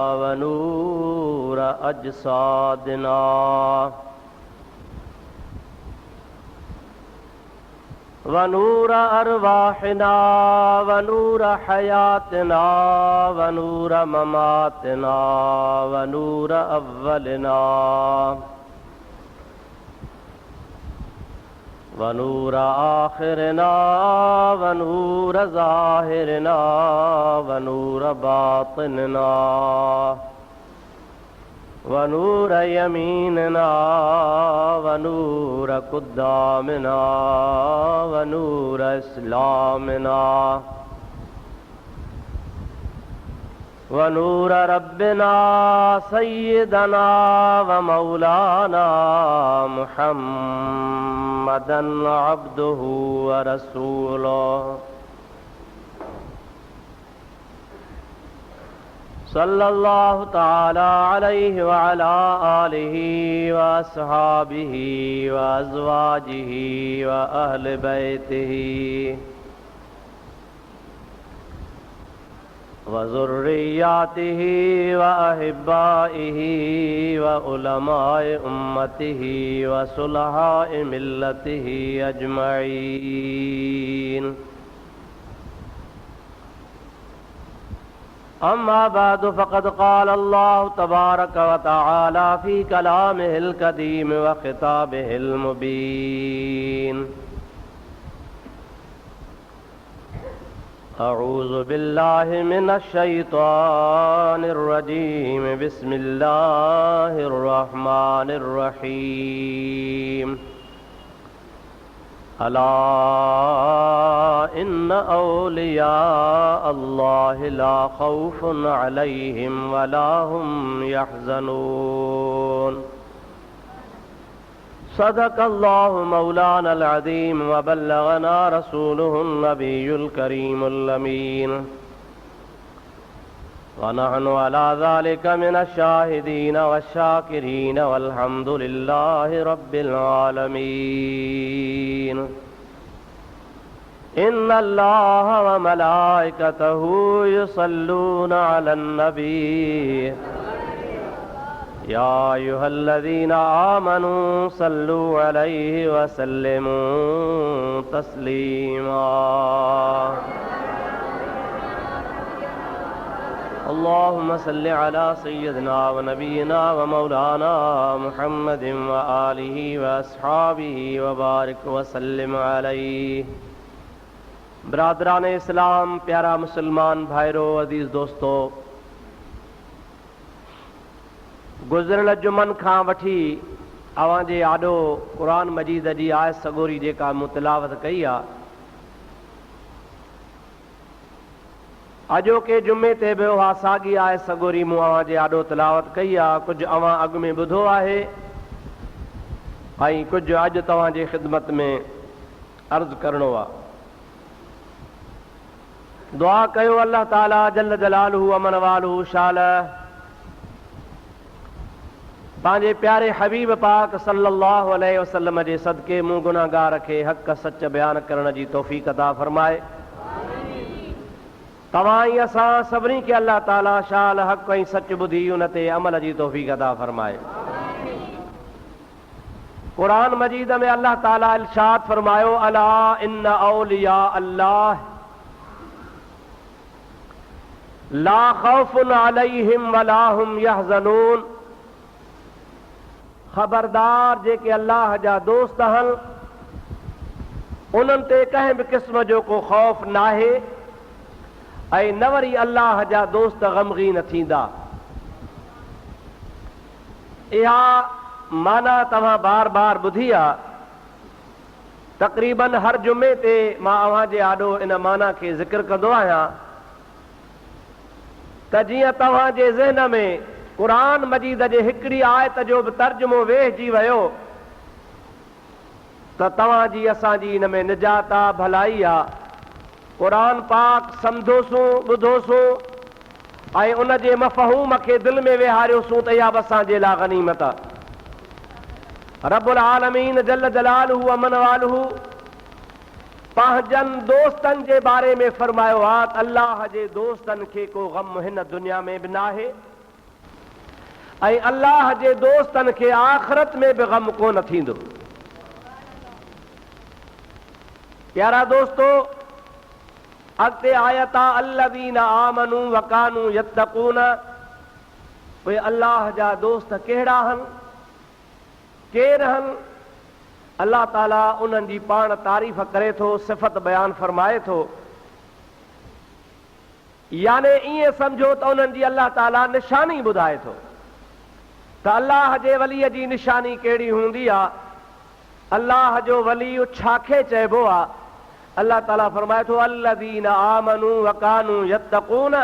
ونور أجسادنا ونور أرواحنا ونور حياتنا ونور مماتنا ونور أولنا ونور آخرنا ونور ظاهرنا ونور باطننا ونور يميننا ونور قدامنا ونور إسلامنا ونور ربنا سيدنا ومولانا محمدا عبده ورسوله صلى الله تعالى عليه وعلى آله وأصحابه وأزواجه وأهل بيته وذرياته وأحبائه وعلماء أمته وصلحاء ملته أجمعين. أما بعد فقد قال الله تبارك وتعالى في كلامه القديم وخطابه المبين: أعوذ بالله من الشيطان الرجيم. بسم الله الرحمن الرحيم. ألا إن أولياء الله لا خوف عليهم ولا هم يحزنون. صدق الله مولانا العظيم وبلغنا رسوله النبي الكريم الأمين، ونحن على ذلك من الشاهدين والشاكرين والحمد لله رب العالمين. إن الله وملائكته يصلون على النبي يا أيها الذين آمنوا صلوا عليه وسلموا تسليما. اللهم صل على سيدنا ونبينا ومولانا محمد وآله وأصحابه وبارك وسلم عليه. برادران اسلام، प्यारा मुसलमान भाइरों, अजीज दोस्तों, गुज़िरियल जुमन खां वठी अवां जे आॾो क़ुरान मजीद जी आयत सॻोरी जेका मूं तिलावत कई आहे, अॼोके जुमे ते बि उहा साॻी आयत सॻोरी मूं अवां जे आॾो तिलावत कई आहे. कुझु अवां अॻु में ॿुधो आहे ऐं कुझु अॼु तव्हां जे ख़िदमत में अर्ज़ु करणो आहे. दुआ कयो अल्लाह ताला जल जलालहू अमन वालहू शाल पंहिंजे प्यारे हबीब पाक सल्लल्लाहु अलैहि वसल्लम जे सदके मूं गुनाहगार खे हक़ सच बयान करण जी तौफ़ीक़ अता फरमाए. तव्हां ई असां सभिनी खे अल्लाह ताला शाल हक़ ऐं सच ॿुधी उन ते अमल जी तौफ़ीक़ अता फरमाए. क़ुरान मजीद में अल्लाह ताला इरशाद फरमायो: अला इन्न औलिया अल्लाह ला खौफुन अलैहिम वला हुम यहज़नून. ख़बरदार, जेके अल्लाह जा दोस्त आहिनि उन्हनि ते कंहिं बि क़िस्म जो को ख़ौफ़ नाहे ऐं न वरी अल्लाह जा दोस्त ग़मगीन थींदा. इहा माना तव्हां बार बार ॿुधी आहे. तक़रीबन हर जुमे ते मां अव्हां जे आॾो इन माना खे ज़िक्र कंदो आहियां त जीअं तव्हां जे ज़हन में क़ुरान मजीद जे हिकिड़ी आयत जो बि तर्जुमो वेहिजी वियो त तव्हां जी असांजी इन में निजात आहे, भलाई आहे. क़ुरान पाक सम्झोसूं, ॿुधोसूं ऐं उन जे मफ़हूम खे दिलि में वेहारियोसूं त इहा बि असांजे लाइ गनीमत आहे. रब्बुल आलमीन जल जलालहू अमन वालहू पंहिंजनि दोस्तनि जे बारे में फरमायो आहे त अल्लाह जे दोस्तनि खे को ग़म हिन दुनिया में बि नाहे ऐं अल्लाह जे दोस्तनि खे आख़िरत में बि ग़म कोन थींदो। प्यारा दोस्तो, अॻिते आयत आहे अल्लज़ीना आमनू वकानू यत्तकून। उहे अल्लाह जा दोस्त कहिड़ा आहिनि, केर आहिनि? अल्लाह ताला उन्हनि जी पाण तारीफ़ करे थो, सिफ़त बयान फरमाए थो। याने ईअं सम्झो त उन्हनि जी अल्लाह ताला निशानी ॿुधाए थो त अल्लाह जे वलीअ जी निशानी कहिड़ी हूंदी आहे। अल्लाह जो वली छाखे चइबो आहे? अल्लाह ताला फरमाए थो अल्लज़ीना आमनू वकानू यत्तकून।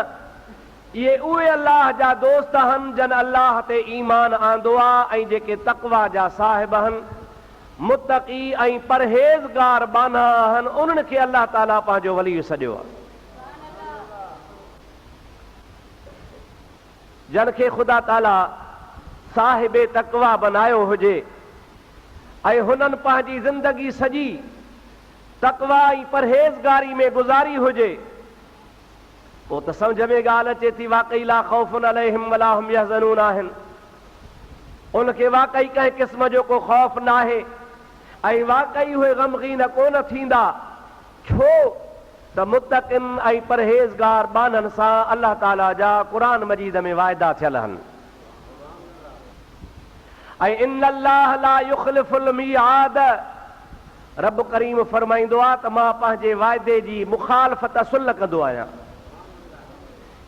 इहे उहे अल्लाह जा दोस्त आहिनि जन अल्लाह ते ईमान आंदो आहे ऐं जेके तक़वा जा साहिब आहिनि, मुत्तक़ी ऐं परहेज़गार बाना आहिनि, उन्हनि खे अल्लाह ताला पंहिंजो वली सॼो आहे। जन खे ख़ुदा ताला साहिबे तक़वा बनायो हुजे ऐं हुननि पंहिंजी ज़िंदगी सॼी तक़वा ऐं परहेज़गारी में गुज़ारी हुजे, पोइ त सम्झ में ॻाल्हि अचे थी वाक़ई ला ख़ौफ़ुन अलैहिम वला हुम यहज़नून आहिनि। उनखे वाक़ई कंहिं क़िस्म जो को ख़ौफ़ न आहे ऐं वाक़ई उहे ग़मगीन कोन थींदा। छो त मुत्तक़िन ऐं परहेज़गार बाननि सां अल्लाह ताला जा क़ुरान मजीद में वाइदा थियल आहिनि। ऐं इन्नल्लाह ला युख़्लिफ़ुल मिआद। रब करीम फरमाईंदो आहे त मां पंहिंजे वाइदे जी मुखालफ़त सुल कंदो आहियां।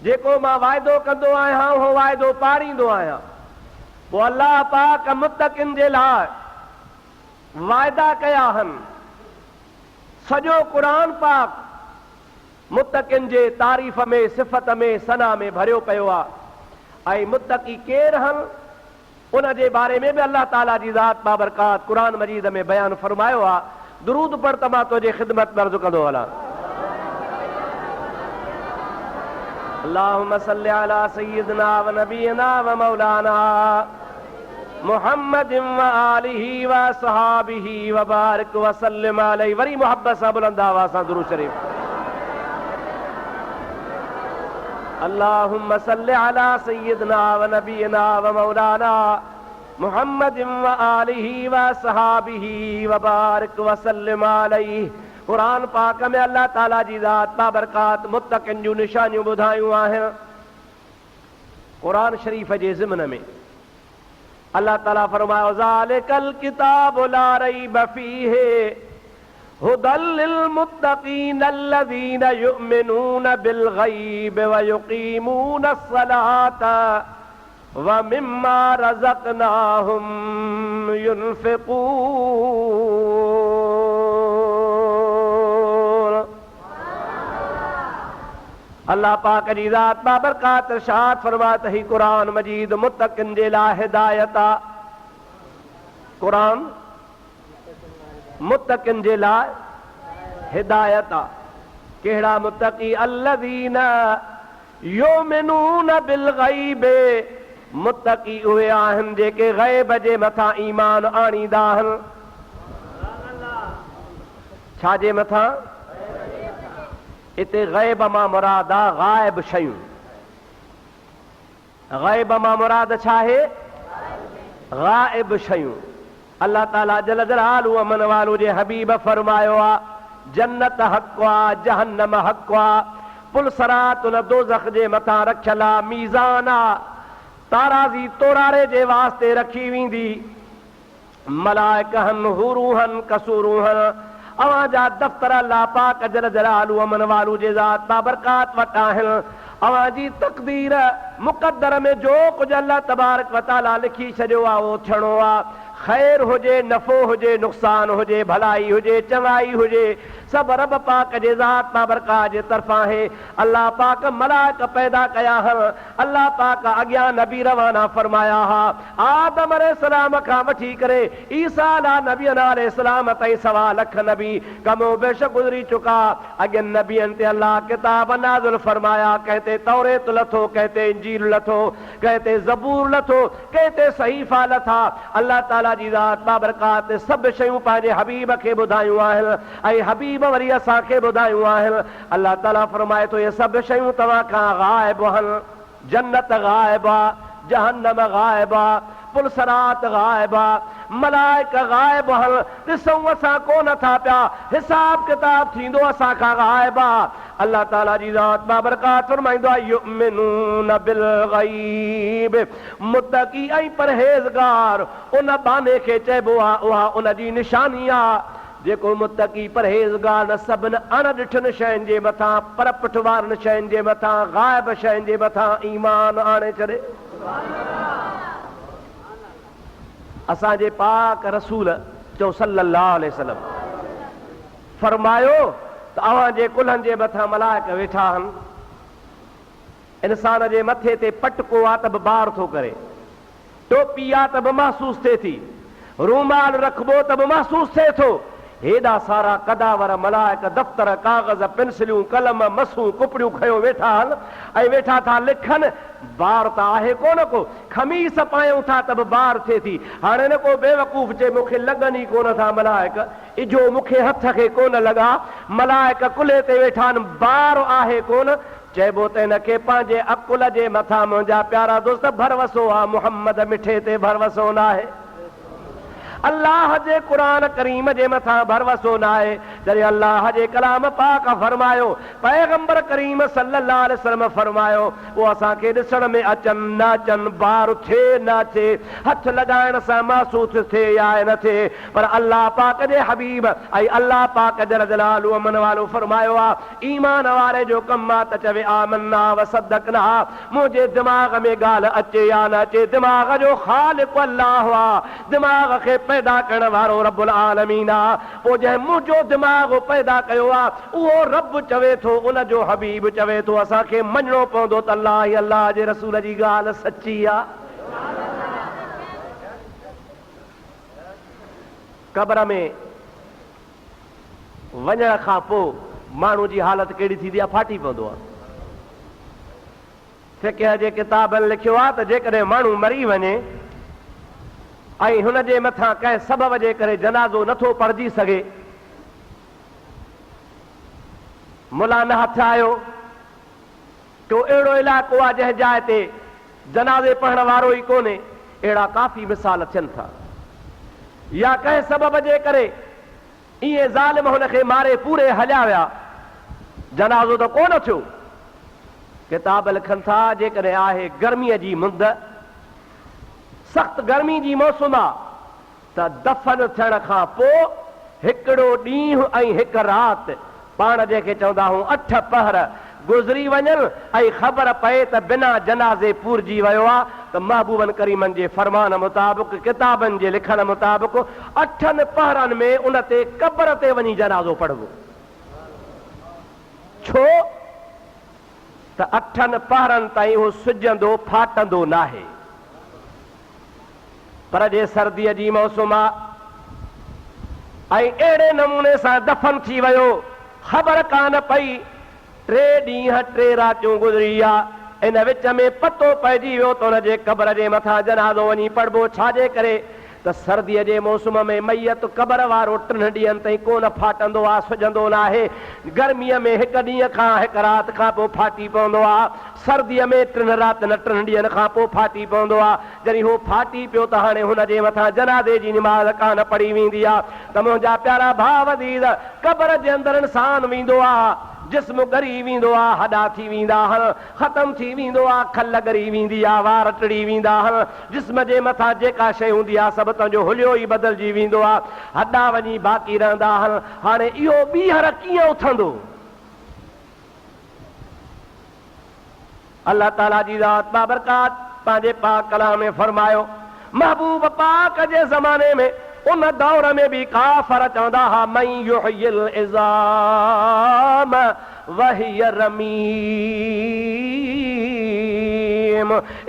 जेको मां वाइदो कंदो आहियां उहो वाइदो पाड़ींदो आहियां। पोइ अल्लाह पाक मुत्तक़िन जे लाइ वाइदा कया आहिनि। सॼो क़ुरान पाक मुत्तक़िन जे तारीफ़ में, सिफ़त में, सना में भरियो पियो आहे। ऐं मुत्तक़ी केर आहिनि उन जे बारे में बि अल्लाह ताला जी ज़ात बाबरकात क़ुरान मजीद में बयान फरमायो आहे। दुरूद पढ़ त मां तुंहिंजे ख़िदमत में अर्ज़ु कंदो हलां। अल्लाहुम्मा सल्लि अला सय्यिदिना व नबीना व मौलाना मुहम्मदिन व आलिहि व सहाबिहि व बारिक व सल्लिम अलैहि। वरी मोहब्बत सां बुलंद आवाज़ सां दुरूद शरीफ। अल्लाहुम्मा सल्लि अला सय्यिदिना व नबीना व मौलाना मुहम्मदिन व आलिहि व सहाबिहि व बारिक व सल्लिम अलैहि। क़ुरान पाक में अल्लाह ताला जी ज़ात बाबरकात मुत्तक़िन जूं निशानियूं ॿुधायूं आहिनि। क़ुरान शरीफ़ जे ज़िमन में अल्लाह ताला फरमायो ज़ालिकल किताबु ला रैब फ़ीहि हुदल लिल मुत्तक़ीन अल्लज़ीना युमिनून बिल ग़ैब व युक़ीमून अस्सलात व मिम्मा रज़क़नाहुम युनफ़िक़ून। अल्लाह पाक जी ज़ात बाबरकात इरशाद फरमात ही क़ुरान मजीद मुत्तक़िन जे लाइ हिदायत आहे। क़ुरान मुत्तक़िन जे लाइ हिदायत आहे। कहिड़ा मुत्तक़ी? अल्लज़ीना युमिनून बिल ग़ैब। मुत्तक़ी उहे आहिनि जेके ग़ैब जे मथां ईमान आणींदा आहिनि। छा जे मथां? इते ग़ैब मां मुराद आहे ग़ाइब शयूं। ग़ैब मां मुराद छा आहे? ग़ाइब शयूं। अल्लाह ताला जल जलालहू अमन वालो जे हबीब फरमायो आहे जन्नत हक़ आहे, जहन्नम हक़ आहे, पुल सरात उन दोज़ख जे मथां रखियल आहे, मीज़ान आहे, ताराज़ी तोरारे जे वास्ते रखी वेंदी। मलाइक हन, हुरूं हन, कसूरूं हन। अवां जा दफ़्तर अल्लाह पाक जल जलालहू अमन वालो जे ज़ात बाबरकात वटि आहिनि। अवां जी तक़दीर मुक़द्दर में जो कुझु अल्लाह तबारक व तआला लिखी छॾियो आहे उहो थियणो आहे। ख़ैर हुजे, नफ़ो हुजे, नुक़सान हुजे, भलाई हुजे, चङाई हुजे, सभु रब पाक जे ज़ात बाबरकात जे तरफ़ां आहे। अल्लाह पाक मलाइक पैदा कया आहिनि। अल्लाह पाक अॻियां नबी रवाना फरमाया हा। आदम अलैहिस्सलाम खां वठी करे ईसा अलैहिस्सलाम ताईं 1.25 लख नबी कमो बेश गुज़री चुका। अॻियनि नबियनि ते अल्लाह किताब नाज़िल फरमाया। कंहिं ते तौरेत लथो, कंहिं ते इंजील लथो, कंहिं ते ज़बूर लथो, कंहिं ते सहीफ़ा लथा। अल्लाह ताला जी ज़ात बाबरकात सभु शयूं पंहिंजे हबीब खे ॿुधायूं आहिनि ऐं हबीब वरी असांखे ॿुधायूं आहिनि। अल्लाह ताला फरमाए थो इहे सभु शयूं तव्हां खां ग़ाइब आहिनि। जन्नत ग़ाइब आहे, जहन्नम गायब आ, पुलसरात गायब आ, मलाइक गायब हन, ॾिसूं असां कोन था पिया, हिसाब किताब थींदो असां खां गायब आ। अल्लाह ताला जी ज़ात बाबरकात फरमाईंदो आहे युमिनून बिल गैब, मुत्तकी ऐं परहेज़गार उन बाने खे चइबो आहे, उहा उन जी निशानी आहे जेको मुत्तकी परहेज़गार न सभिनि अणॾिठनि शयुनि जे मथां, पर पुठ वारनि शयुनि जे मथां, गाइब शयुनि जे मथां ईमान आणे छॾे। असांजे पाक रसूल चओ सल्लल्लाहु अलैहि वसल्लम फरमायो त अव्हांजे कुल्हनि जे मथां मलाइक वेठा आहिनि, इंसान जे मथे ते पटको आहे त बि बार थो करे, टोपी आहे त बि महसूस थिए थी, रूमाल रखबो त बि महसूस थिए थो। हेॾा सारा कदावर मलाइक दफ़्तर कागज़ पेंसिलियूं कलम मसूं कुपड़ियूं खयो वेठा आहिनि ऐं वेठा था लिखनि। बार त आहे कोन को, खमीस पायूं था त बि बार थिए थी। हाणे न को बेवकूफ़ चए मूंखे लॻनि ई कोन था मलाइक, इजो मूंखे हथ खे कोन लॻा, मलाइक कुल्हे ते वेठा आहिनि, बार आहे कोन। चइबो त हिनखे पंहिंजे अकुल जे मथां मुंहिंजा प्यारा दोस्त भरवसो आहे, मुहम्मद मिठे ते भरवसो न आहे, अल्लाह जे क़ुरान करीम जे मथां भरवसो न आहे। जॾहिं अल्लाह जे कलाम पाक फरमायो, पैगंबर करीम सल्लल्लाहु अलैहि वसल्लम फरमायो, उहो असांखे ॾिसण में अचनि न अचनि, बार थिए न थिए, हथ लॻाइण सां महसूस थिए या न थिए, पर अल्लाह पाक जे हबीब ऐं अल्लाह पाक जल जलालु अमन वालो फरमायो आहे, ईमान वारे जो कमु आहे त चवे आमन्ना व सद्दक़ना। मुंहिंजे दिमाग़ में ॻाल्हि अचे या न अचे, दिमाग़ जो ख़ालिक़ अल्लाह आहे, दिमाग़ खे पैदा करण वारो रब्बुल आलमीन आहे। पोइ जंहिं मुंहिंजो दिमाग़ पैदा कयो आहे उहो रब चवे थो, उन जो हबीब चवे थो, असांखे मञणो पवंदो त अल्लाह ई अल्लाह जे रसूल जी ॻाल्हि सची आहे। क़ब्र में वञण खां पोइ माण्हू जी हालत कहिड़ी थींदी आहे, फाटी पवंदो आहे। फ़िक़ह जे किताबनि लिखियो आहे त जेकॾहिं माण्हू मरी वञे ऐं हुन जे मथां कंहिं सबब जे करे जनाज़ो नथो पढ़जी सघे, मुला न हथ आयो, तो अहिड़ो इलाइक़ो आहे जंहिं जाइ ते जनाज़े पढ़ण वारो ई कोन्हे, अहिड़ा काफ़ी मिसाल थियनि था। या कंहिं सबब जे करे ईअं ज़ालिम हुनखे मारे पूरे हलिया विया, जनाज़ो त कोन थियो। किताब लिखनि था जेकॾहिं आहे गर्मीअ जी मुंद, सख़्त गर्मी जी मौसम आहे, त दफ़न थियण खां पोइ हिकिड़ो ॾींहुं ऐं हिकु राति, पाण जंहिंखे चवंदा आहियूं 8 पहर गुज़री वञनि ऐं ख़बर पए त बिना जनाज़े पूरजी वियो आहे, त महबूबनि करीमनि जे फरमान मुताबिक़, किताबनि जे लिखण मुताबिक़ 8 पहरनि में उन ते क़ब्र ते वञी जनाज़ो पढ़बो। छो त 8 पहरनि ताईं उहो सिजंदो फाटंदो न आहे। पर जे सर्दीअ जी मौसम आहे ऐं अहिड़े नमूने सां दफ़न थी वियो, ख़बर कान पई, 3 ॾींहं 3 रातियूं गुज़री आहे, इन विच में पतो पइजी वियो त हुन जे क़ब्र जे मथां जनाज़ो वञी पढ़बो। छाजे करे त सर्दीअ जे मौसम में मैयत क़ब्र वारो 3 ॾींहंनि ताईं कोन फाटंदो आहे, सुजंदो न आहे। गर्मीअ में 1 ॾींहं खां 1 राति खां पोइ फाटी पवंदो आहे, सर्दीअ में 3 राति न 3 ॾींहंनि खां पोइ फाटी पवंदो आहे। जॾहिं उहो फाटी पियो त हाणे हुन जे मथां जनाज़े जी निमाज़ कान पढ़ी वेंदी आहे। त मुंहिंजा प्यारा भाउ अज़ीज़, क़ब्र जे अंदरि इंसानु वेंदो आहे, जिस्म ॻरी वेंदो आहे, हॾा थी वेंदा आहिनि, ख़तम थी वेंदो आहे, खल ॻरी वेंदी आहे, वार टिड़ी वेंदा आहिनि, जिस्म जे मथां जेका शइ हूंदी आहे सभु तव्हांजो हुलियो ई बदिलजी वेंदो आहे, हॾा वञी बाक़ी रहंदा आहिनि। हाणे इहो ॿीहर कीअं उथंदो? अल्लाह ताला जी ज़ात बाबरकात पंहिंजे पाक कलाम में फरमायो, महबूब पाक जे ज़माने में उन दौर में भी काफ़र चवंदा हा, मन युहयिल इज़ाम वहिय रमीम।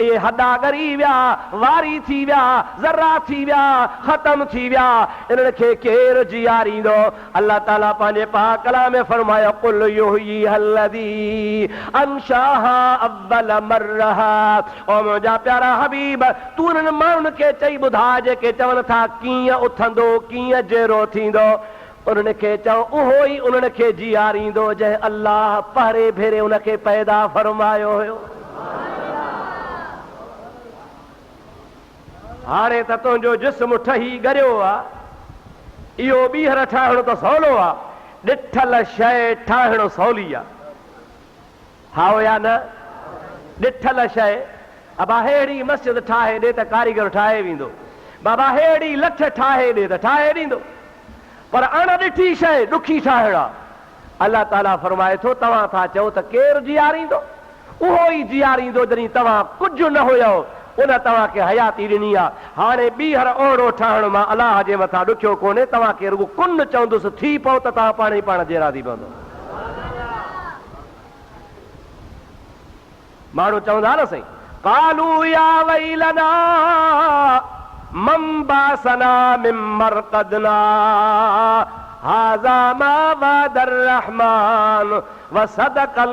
ये हॾा ॻरी विया, वारी थी विया, ज़रा थी विया, ख़तम थी विया, इन्हनि खे केरु जियारींदो? अल्लाह ताला पंहिंजे पाक कलाम में फरमायो, कुल युहयिहा अल्लज़ी अंशाहा अव्वल मर्रहा। ओ मुंहिंजा प्यारा हबीब, तूं इन्हनि माण्हुनि खे चई ॿुधा जेके चवनि था कीअं उथंदो, कीअं जहिड़ो थींदो। उन्हनि खे चओ उहो ई उन्हनि खे जियारींदो जंहिं अल्लाह पहिरे भेरे उनखे पैदा फरमायो हुयो। हाणे त तुंहिंजो जिस्म ठही गरियो आहे, इहो ॿीहर ठाहिणो त सवलो आहे, ॾिठल शइ ठाहिणो सवली आहे। हा या न? ॾिठल शइ, बाबा हेड़ी मस्जिद ठाहे ॾे त कारीगर ठाहे वेंदो, बाबा हेड़ी लठ ठाहे ॾे त ठाहे ॾींदो, पर अणॾिठी शइ ॾुखी ठाहिण आहे। अलाह ताला फरमाए थो तव्हां था चओ त केरु जीआरींदो, उहो ई जीआरींदो जॾहिं तव्हां कुझु न हुयो, उन तव्हांखे हयाती ॾिनी आहे। हाणे ॿीहर ओहिड़ो ठाहिण मां अलाह जे मथां ॾुखियो कोन्हे, तव्हांखे रुॻो कुन चवंदुसि थी पओ त तव्हां पाण ई पाण जहिड़ा थी पवंदो। माण्हू चवंदा न साईं, कालू या वैलना मन बासना मिन मरक़दना हाज़ा मा वअदर रहमान वसदक़ल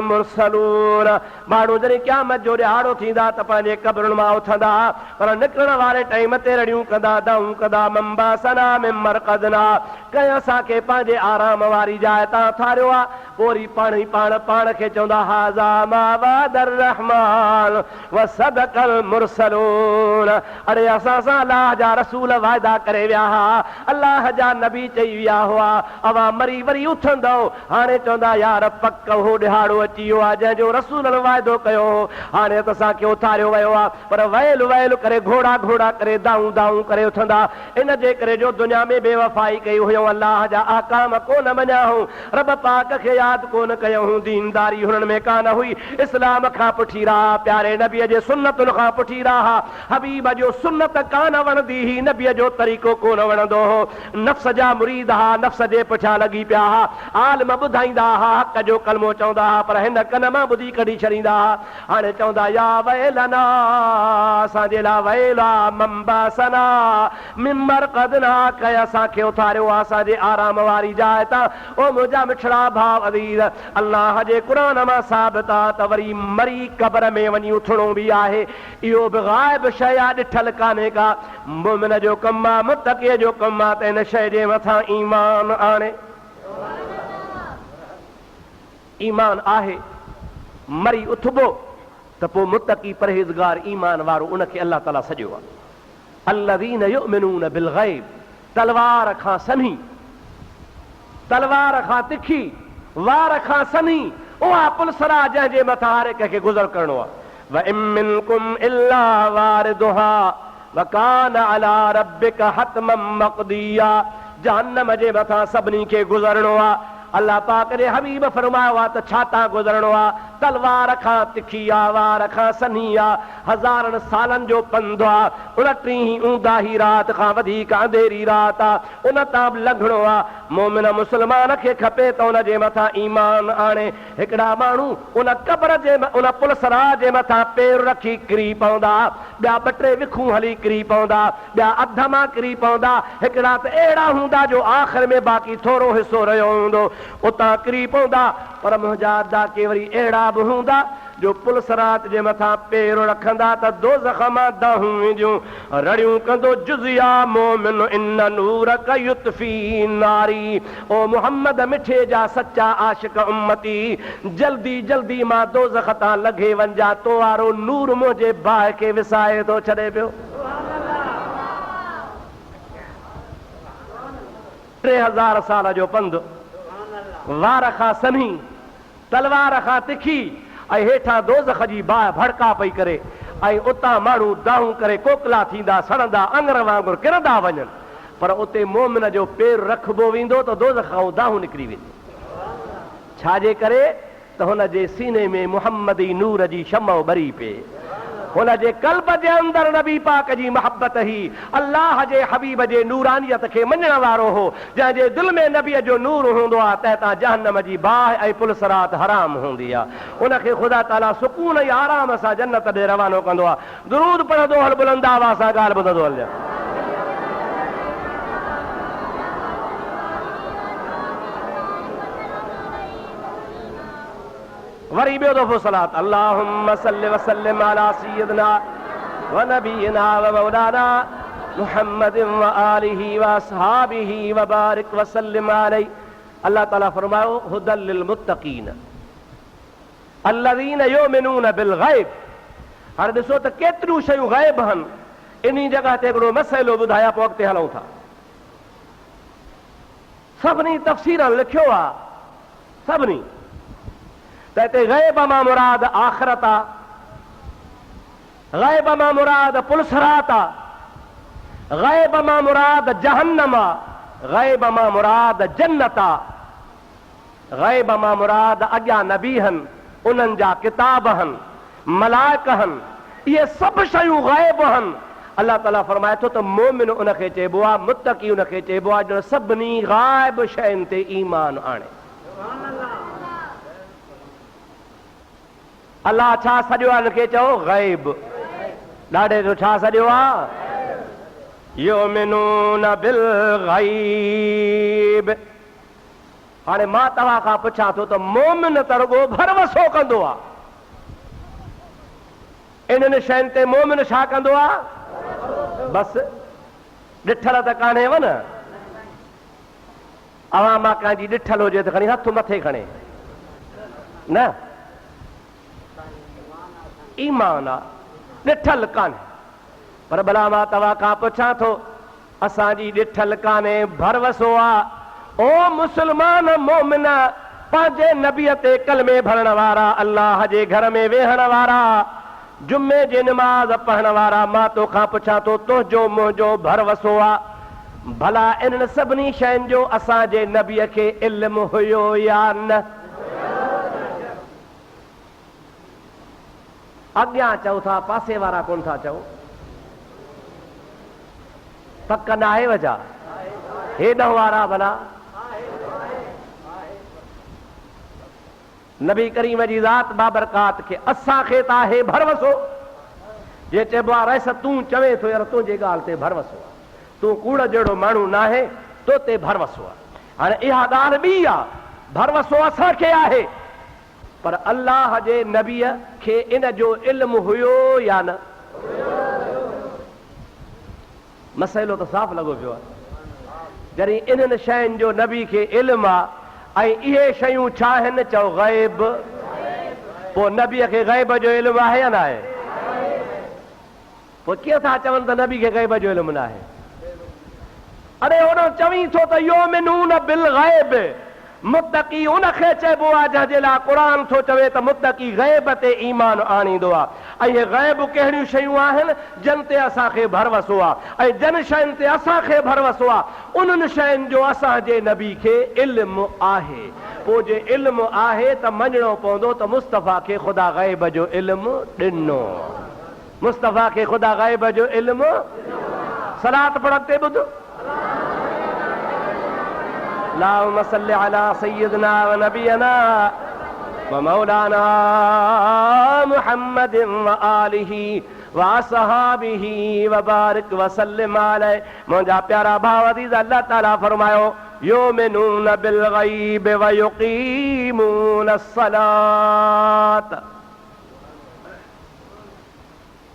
मुरसलून। माण्हू जॾहिं क़यामत जो ॾिहाड़ो थींदा त पंहिंजे क़ब्रुनि मां उथंदा, पर निकिरण वारे टाइम ते रड़ियूं कंदा, दाऊं कंदा, मन बासना मिन मरक़दना, कंहिं असांखे पंहिंजे आराम वारी जाइ तां उथारियो आहे। पोइ पाण ई पाण खे चवंदा हाज़ा मा वअदर रहमान वसदक़ल मुरसलून। अरे असां सां अलाह जा रसूल वाइदा करे विया हुआ, अलाह जा नबी चई विया हुआ, अवां मरी वरी उथंदो। हाणे चवंदा यार पक हो ॾिहाड़ो अची वियो आहे जंहिंजो रसूल वाइदो कयो, हाणे त असांखे उथारियो वियो आहे, पर वैल वैल करे घोड़ा घोड़ा करे दाऊं दाऊं करे उथंदा। इन जे करे जो दुनिया में बेवफ़ाई कई हुयूं, अलाह जा अहकाम कोन मञा हूं, रब पाक खे यादि कोन कयूं हूं, दीनदारी हुननि में कान हुई, इस्लाम खां पुठी रहा, प्यारे नबीअ जे सुन्नतुनि खां पुठी रहा। हबीब जो सुन्नत कान वणंदी ही, नबीअ जो तरीक़ो कोन वणंदो हो, नफ़्स जा मुरीद हा, नफ़्स जे पुठियां लॻी पिया हा, आलिम ॿुधाईंदा हा, हक़ जो कलमो चवंदा हा, पर हिन कन मां ॿुधी कढी छॾींदा हा। हाणे चवंदा या वैलना, असांजे लाइ वैला मन बासना मिन मरक़दना, कंहिं असांखे उथारियो आहे असांजे आराम वारी जाइ तां। ओ मुंहिंजा मिठड़ा भाउ अज़ीज़, अल्लाह जे क़ुरान मां साबित आहे त वरी मरी क़ब्र में वञी उथणो बि आहे, इहो बि ग़ाइब शइ आहे, ॾिठल कान्हे का। मुमिन जो कमु आहे, मुतक़ीअ जो कमु आहे त हिन शइ जे मथां ईमान आणे। ईमान आहे, मरी उथबो त पोइ मुतक़ी परहेज़गार ईमान वारो उनखे अल्लाह ताला सॼो आहे। अल्लज़ीन युमिनून बिल ग़ैब, तलवार खां सन्ही, तलवार खां तिखी, वार खां सन्ही, उहा पुलसरा जंहिंजे मथां हर हिक खे गुज़र करणो आहे। व इन मिनकुम इल्ला वारिदुहा व कान अला रब्बिक हतमम मक़दिया, जहन्नम जे मथां सभिनी खे गुज़रणो आहे। अल्लाह पाक ने हबीब फरमायो आहे त छा तां गुज़रणो आहे, तलवार खां तिखी आहे, वार खां सन्ही आहे, हज़ारनि सालनि जो पंधु आहे, 29 ऊंदाही राति खां वधीक अंधेरी राति आहे, उन तां बि लंघणो आहे। मोमिन मुस्लमान खे खपे त उन जे मथां ईमान आणे। हिकिड़ा माण्हू उन क़ब्र जे उन पुलसरा जे मथां पेर रखी किरी पवंदा, ॿिया 2-3 विखूं हली किरी पवंदा, ॿिया अध मां किरी पवंदा, हिकिड़ा त अहिड़ा हूंदा जो आख़िर में बाक़ी थोरो हिसो रहियो हूंदो, उतां किरी पवंदा। पर मुंहिंजा अदा के वरी अहिड़ा बि हूंदा जो पुलसरात जे मथां पेर रखंदा त दोज़ख मां दाहूं विझूं रड़ियूं कंदो जुज़िया मोमिन इन नूर क युतफ़ी नारी। ओ मुहम्मद मिठे जा सच्चा आशिक उम्मती, जल्दी जल्दी मां दोज़ख तां लॻे वञा, तो वारो नूर मुंहिंजे बाहि खे विसाए थो छॾे पियो। 3000 साल जो पंधु, वार खां सन्ही, तलवार खां तिखी, ऐं हेठां दोज़ख जी बाहि भड़का पई करे, ऐं उतां माण्हू दाहूं करे कोकला थींदा, सड़ंदा, अंगर वांगुरु किरंदा वञनि, पर उते मोमिन जो पेर रखिबो वेंदो त दोज़ख खां दाहूं निकिरी वेंदी। छाजे करे त हुन जे सीने में मुहम्मदी नूर जी शमो ॿरी पए, हुन जे क़ल्ब जे अंदरि नबी पाक जी मोहब्बत ही अल्लाह जे हबीब जे नूरानियत खे मञण वारो हो। जंहिंजे दिलि में नबीअ जो नूर हूंदो आहे तंहिंतां जहन्नम जी बाहि ऐं पुलसरात हराम हूंदी आहे, उनखे ख़ुदा ताला सुकून ऐं आराम सां जन्नत ॾे रवानो कंदो आहे। दुरूद पढ़ंदो हल, बुलंद आवाज़ सां ॻाल्हि ॿुधंदो हल। वरी ॿियो दफ़ो सलात, अल्लाहुम्म सल्लि व सल्लिम अला सय्यिदना व नबीना व मौलाना मुहम्मदिन व आलिहि व अस्हाबिहि व बारिक व सल्लिम अलैहि। अल्लाह ताला फरमायो हुदल लिल मुत्तकीन अल्लज़ीन युमिनून बिल ग़ैब हाणे ॾिसो त केतिरियूं शयूं ग़ाइब आहिनि। इन जॻह ते हिकिड़ो मसइलो ॿुधाया पोइ अॻिते हलूं था। सभिनी तफ़सीर लिखियो आहे, सभिनी त हिते ग़ैब मां मुराद आख़िरत आहे, ग़ैब मां मुराद पुलसरात आहे, ग़ैब मां मुराद जहन्नम आहे, ग़ैब मां मुराद जन्नत आहे, ग़ैब मां मुराद अॻियां नबी आहिनि, उन्हनि जा किताब आहिनि, मलाइक आहिनि, इहे सभु शयूं ग़ैब आहिनि। अल्लाह ताला फरमाए थो त मोमिन उनखे चइबो आहे, मुत्तकी उनखे चइबो आहे जो सभिनी ग़ाइब शयुनि ते ईमान आणे। अल्लाह छा सॼो आहे हिनखे चओ ग़ैब, ॾाढे जो छा सॼो आहे युमिनून बिल ग़ैब। हाणे मां तव्हां खां पुछां थो त मोमिन त रुॻो भरवसो कंदो आहे, इन्हनि शयुनि ते मोमिन छा कंदो आहे? बसि ॾिठल त कान्हेव न। अवां मां कंहिंजी ॾिठल हुजे त खणी हथ मथे खणे न, ईमान आहे, ॾिठल कान्हे। पर भला मां तव्हां खां पुछां थो, असांजी ॾिठल कान्हे, भरवसो आहे। ओ मुस्लमान मोमिन, पंहिंजे नबीअ ते कलमे भरण वारा, अल्लाह जे घर में वेहण वारा, जुमे जी नमाज़ पढ़ण वारा, मां तोखां पुछां थो तुंहिंजो मुंहिंजो भरवसो आहे भला इन्हनि सभिनी शयुनि जो असांजे नबीअ खे इल्मु हुयो या न? अॻियां चओ था, पासे वारा कोन था चओ, पक न आहे वजह हेॾां वारा भला नबी करीम जी ज़ात बाबरकात खे असांखे त आहे भरवसो। जे चइबो आहे रस तूं चवे थो यार तुंहिंजे ॻाल्हि ते भरवसो आहे, तूं कूड़ जहिड़ो माण्हू न आहे, तो ते भरवसो आहे। हाणे इहा ॻाल्हि ॿी आहे, भरवसो असांखे आहे, पर अल्लाह जे नबीअ खे इन जो इल्मु हुयो या न? मसइलो त साफ़ लॻो पियो आहे। जॾहिं इन्हनि शयुनि जो नबी खे इल्मु आहे ऐं इहे शयूं छा आहिनि? चओ ग़ैब। पोइ नबीअ खे ग़ैब जो इल्मु आहे या न आहे? पोइ कीअं था चवनि त नबी खे ग़ैब जो इल्मु न आहे? अरे होॾो चवीं थो त युमिनून बिल ग़ैब, मुत्तकी उनखे चइबो आहे जंहिंजे लाइ क़ुर थो चवे त मुत्तकी ग़ैब ते ईमान आणींदो आहे। ऐं इहे ग़ैब कहिड़ियूं शयूं आहिनि जिन ते असांखे भरवसो आहे, ऐं जिन शयुनि ते असांखे भरवसो आहे उन्हनि शयुनि जो असांजे नबी खे इल्मु आहे। पोइ जे इल्मु आहे त मञणो पवंदो त मुस्तफ़ा खे ख़ुदा ग़ैब जो इल्मु ॾिनो, मुस्तफ़ा खे ख़ुदा ग़ैब जो इल्मु। सलात पढ़ते ॿुध, अल्लाहुम्मा सल्लि अला सय्यिदना व नबियना व मौलाना मुहम्मदिन व आलिही व असहाबिही व बारिक व सल्लिम अलैहि। मुंहिंजा प्यारा भाउ अज़ीज़, अल्लाह ताला फरमायो युमिनून बिल ग़ैब व युक़ीमून अस्सलात।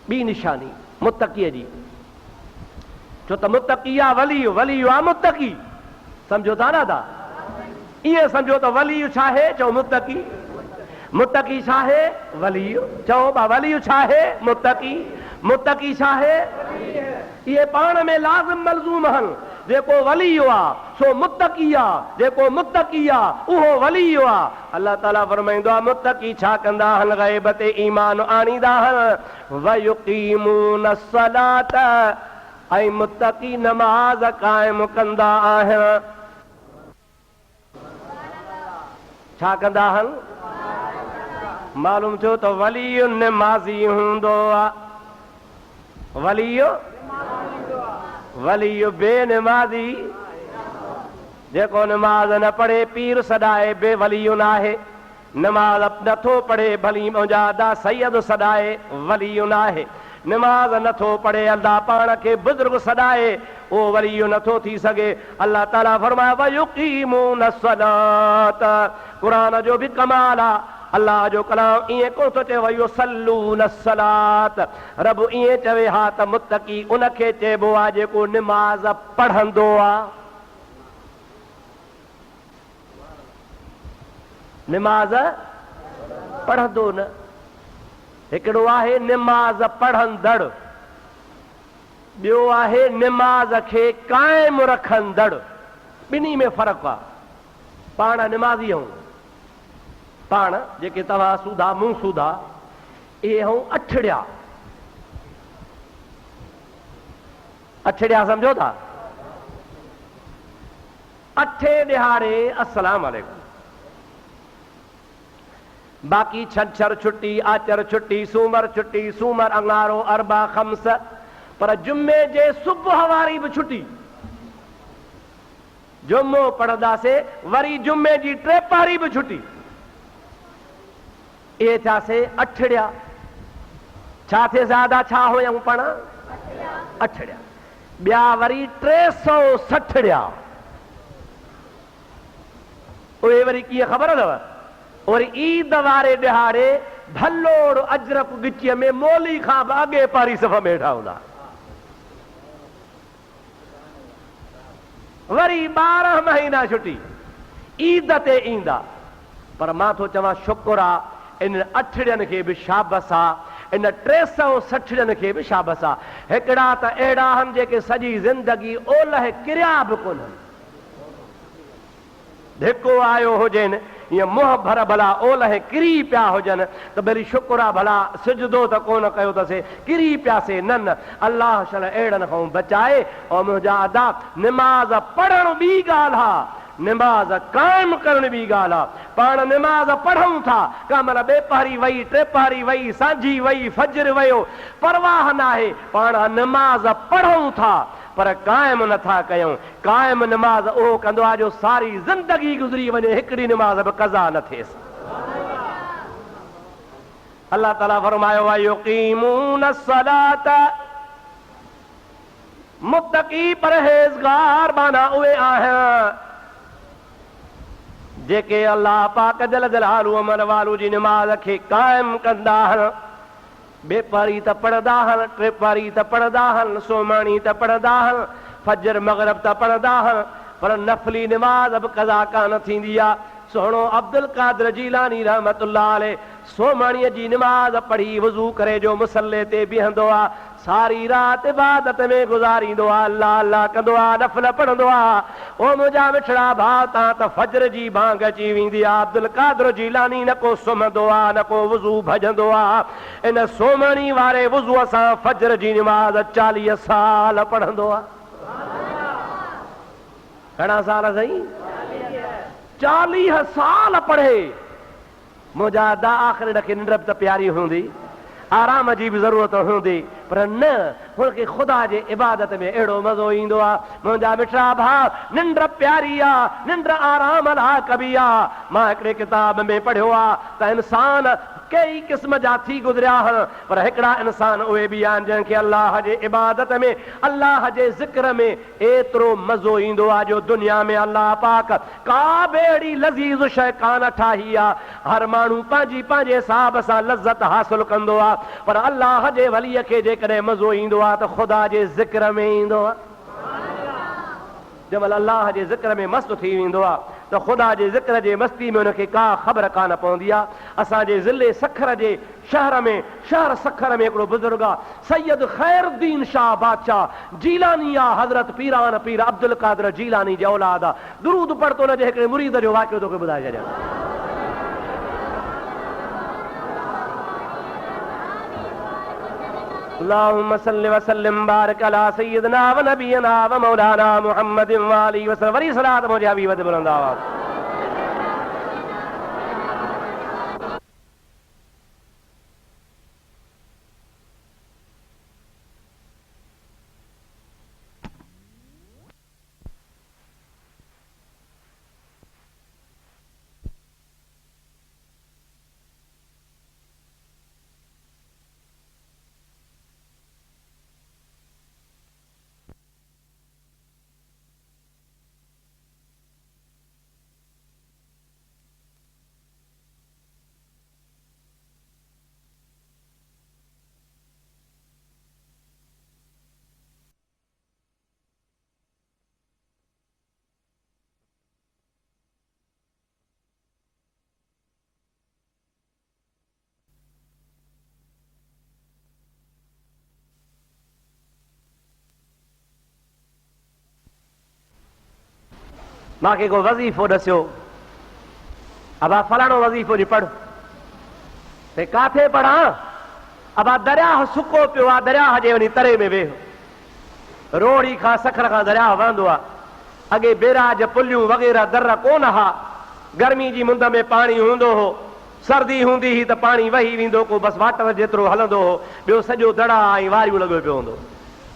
ॿी निशानी मुत्तकीअ जी, छो त मुत्तकी आहे वली, वली आहे मुत्तकी, समझो था न था? ईअं समझो त वली छा आहे? चओ मुत्तकी। मुत्तकी छा आहे? वली। चओ बा वली छा आहे? मुत्तकी। मुत्तकी छा आहे? इहे पाण में लाज़िम मलज़ूम आहिनि। जेको वली आहे सो मुत्तकी आहे, जेको मुत्तकी आहे उहो वली आहे। अल्लाह ताला फरमाईंदो आहे मुत्तकी छा कंदा आहिनि? ग़ैब ते ईमान आणींदा आहिनि। व युक़ीमून अस्सलात, ऐं मुत्तकी नमाज़ क़ाइम कंदा आहिनि। छा कंदा आहिनि? मालूम थियो त वली नमाज़ी हूंदो आहे। वली बेनमाज़ी, जेको नमाज़ न पढ़े पीर सॾाए बेवली न आहे। नमाज़ नथो पढ़े भली मुंहिंजा सैयद सॾाए वली न आहे। नमाज़ नथो पढ़े अल्लाह पाण खे बुज़ुर्ग सॾाए उहो वली नथो थी सघे। अल्लाह ताला फरमाए व युक़ीमून अस्सलात। क़ुरान जो बि कमाल आहे। अल्लाह जो कलाम ईअं कोन थो चए वयो सल्लून सलात, रब ईअं चवे हा त मुत्तकी उनखे चइबो आहे जेको नमाज़ पढ़ंदो आहे। नमाज़ पढ़ंदो न, हिकिड़ो आहे निमाज़ पढ़ंदड़, ॿियो आहे निमाज़ खे क़ाइमु रखंदड़। ॿिन्ही में फ़र्क़ु आहे। पाण निमाज़ी आहियूं, पाण जेके तव्हां सूधा मूं सूधा, इहे आहियूं अठड़िया। अठड़िया सम्झो था? अठे ॾिहाड़े अस्सलाम वालेकुम, बाक़ी छंछर छुट्टी, आचर छुट्टी, सूमर छुट्टी, सूमर अंगारो, अरबा खम्स, पर जुमे जे सुबुह वारी बि छुट्टी। जुमो पढ़ंदासीं, वरी जुमे जी टे पारी बि छुट्टी। इहे थियासीं अठड़िया। छा थिए ज़्यादा छा हुयऊं पाण? अठड़िया। ॿिया वरी 360 उहे वरी कीअं ख़बर अथव? वरी ईद वारे ॾिहाड़े भलोड़ अजरक गिचीअ में मोली खां बि अॻे पारी सफ़ में वेठा हूंदा। वरी 12 महीना छुट्टी, ईद ते ईंदा। पर मां थो चवां शुक्र आहे इन अठड़ियनि खे बि शाबस आहे, इन 360 खे बि शाबस आहे। हिकिड़ा त अहिड़ा आहिनि जेके सॼी ज़िंदगी ओलह किरिया बि कोन्हनि। धिको आयो हुजनि, ईअं मुंहं भर भला ओलह किरी पिया हुजनि त भली शुक्र आहे भला सिजदो त कोन कयो अथसीं, किरी पियासीं। न न, अलाह शल अहिड़नि खां बचाए। ऐं मुंहिंजा अदा, निमाज़ पढ़णु ॿी ॻाल्हि आहे, निमाज़ क़ाइमु करण ॿी ॻाल्हि आहे। पाण निमाज़ पढ़ूं था, का महिल ॿे पहरी वई, टे पहरी वई, सांझी वई, फजर वयो, परवाह न आहे। पाण निमाज़ पढ़ूं था पर क़ाइमु नथा कयूं। क़ाइमु निमाज़ उहो कंदो आहे जो सारी ज़िंदगी गुज़री वञे, हिकिड़ी निमाज़ बि क़ज़ा न थिएसि। अल्लाह ताला फरमायो आहे युक़ीमून अस्सलात, मुत्तक़ी परहेज़गार माना उहे आहिनि जेके अल्लाह पाक जल जलालु अमर वालू जी निमाज़ खे क़ाइमु कंदा आहिनि। ॿे पारी त पढ़ंदा आहिनि, टे पारी त पढ़ंदा आहिनि, सोमाणी त पढ़ंदा आहिनि, फजर मग़रिब त पढ़ंदा आहिनि, पर नफ़ली निमाज़ बि क़ज़ा कान थींदी आहे। सुहिणो अब्दुल कादिर जीलानी रहमतुल्लाह अलैह सोमाणीअ जी निमाज़ पढ़ी वज़ू करे जो मुसल्ले ते बीहंदो आहे, सारी राति इबादत में गुज़ारींदो आहे, अल्लाह अल्लाह कंदो आहे, नफ़ल पढ़ंदो आहे। ओ मुंहिंजा मिठड़ा भाउ, तव्हां त फजर जी भांग अची वेंदी आहे। अब्दुल कादिर जीलानी न को सुम्हंदो आहे, न को वज़ू भॼंदो आहे। इन सोमाणी वारे वज़ूअ सां फजर जी निमाज़ 40 साल पढ़ंदो आहे। घणा साल साईं? 40 साल पढ़े। मुंहिंजा अदा आख़िर खे निंड त प्यारी हूंदी, आराम जी बि ज़रूरत हूंदी, पर न हुनखे ख़ुदा जे इबादत में अहिड़ो मज़ो ईंदो आहे। मुंहिंजा मिठड़ा भाउ, निंड प्यारी आहे, निंड आराम लाइ कबी आहे। मां हिकिड़े किताब में पढ़ियो आहे त इंसान कई क़िस्म जा थी गुज़रिया आहिनि, पर हिकिड़ा इंसान उहे बि आहिनि जंहिंखे अल्लाह जे इबादत में, अल्लाह जे ज़िक्र में एतिरो मज़ो ईंदो आहे जो दुनिया में अल्लाह पाक का बि अहिड़ी लज़ीज़ शइ कान ठाही आहे। हर माण्हू पंहिंजी पंहिंजे हिसाब सां लज़त हासिल कंदो आहे, पर अल्लाह जे वलीअ खे जेकॾहिं मज़ो ईंदो आहे त ख़ुदा जे ज़िक्र में ईंदो आहे। जंहिंमहिल अल्लाह जे ज़िक्र में मस्तु थी वेंदो आहे त ख़ुदा जे ज़िक्र जे मस्ती में हुनखे का ख़बर कान पवंदी आहे। असांजे ज़िले सखर जे शहर सखर में हिकिड़ो बुज़ुर्ग आहे, सैयद खैरुद्दीन शाह बादशाह जीलानी आहे, हज़रत पीरान पीर अब्दुल कादिर जीलानी जी औलाद आहे। दुरूद पढ़तो हुनजे हिकिड़े मुरीद जो वाक़ियो तोखे ॿुधाए छॾियां। अल्लाहुम्मा सल्लि व सल्लिम बारिक अला सय्यिदना व नबियना व मौलाना मुहम्मदिन व आलिहि व सल्लम। वरी सलात मुंहिंजे हबीब ते बुलंद आवाज़। मांखे को वज़ीफ़ो दस्यो, अबा फलाणो वज़ीफ़ो जी पढ़। ते काथे पढ़ा? अबा दरियाह सुको पियो आहे, दरियाह जे वञी तरे में वेह। रोड़ी खां सखर खां दरियाह वहंदो आहे। अॻे बेराज पुलियूं वग़ैरह दर कोन हा। गर्मी जी मुंद में पाणी हूंदो हो, सर्दी हूंदी ही त पाणी वही वेंदो, को बसि वाटर जेतिरो हलंदो हो, ॿियो सॼो दड़ा ऐं वारियूं लॻो पियो हूंदो।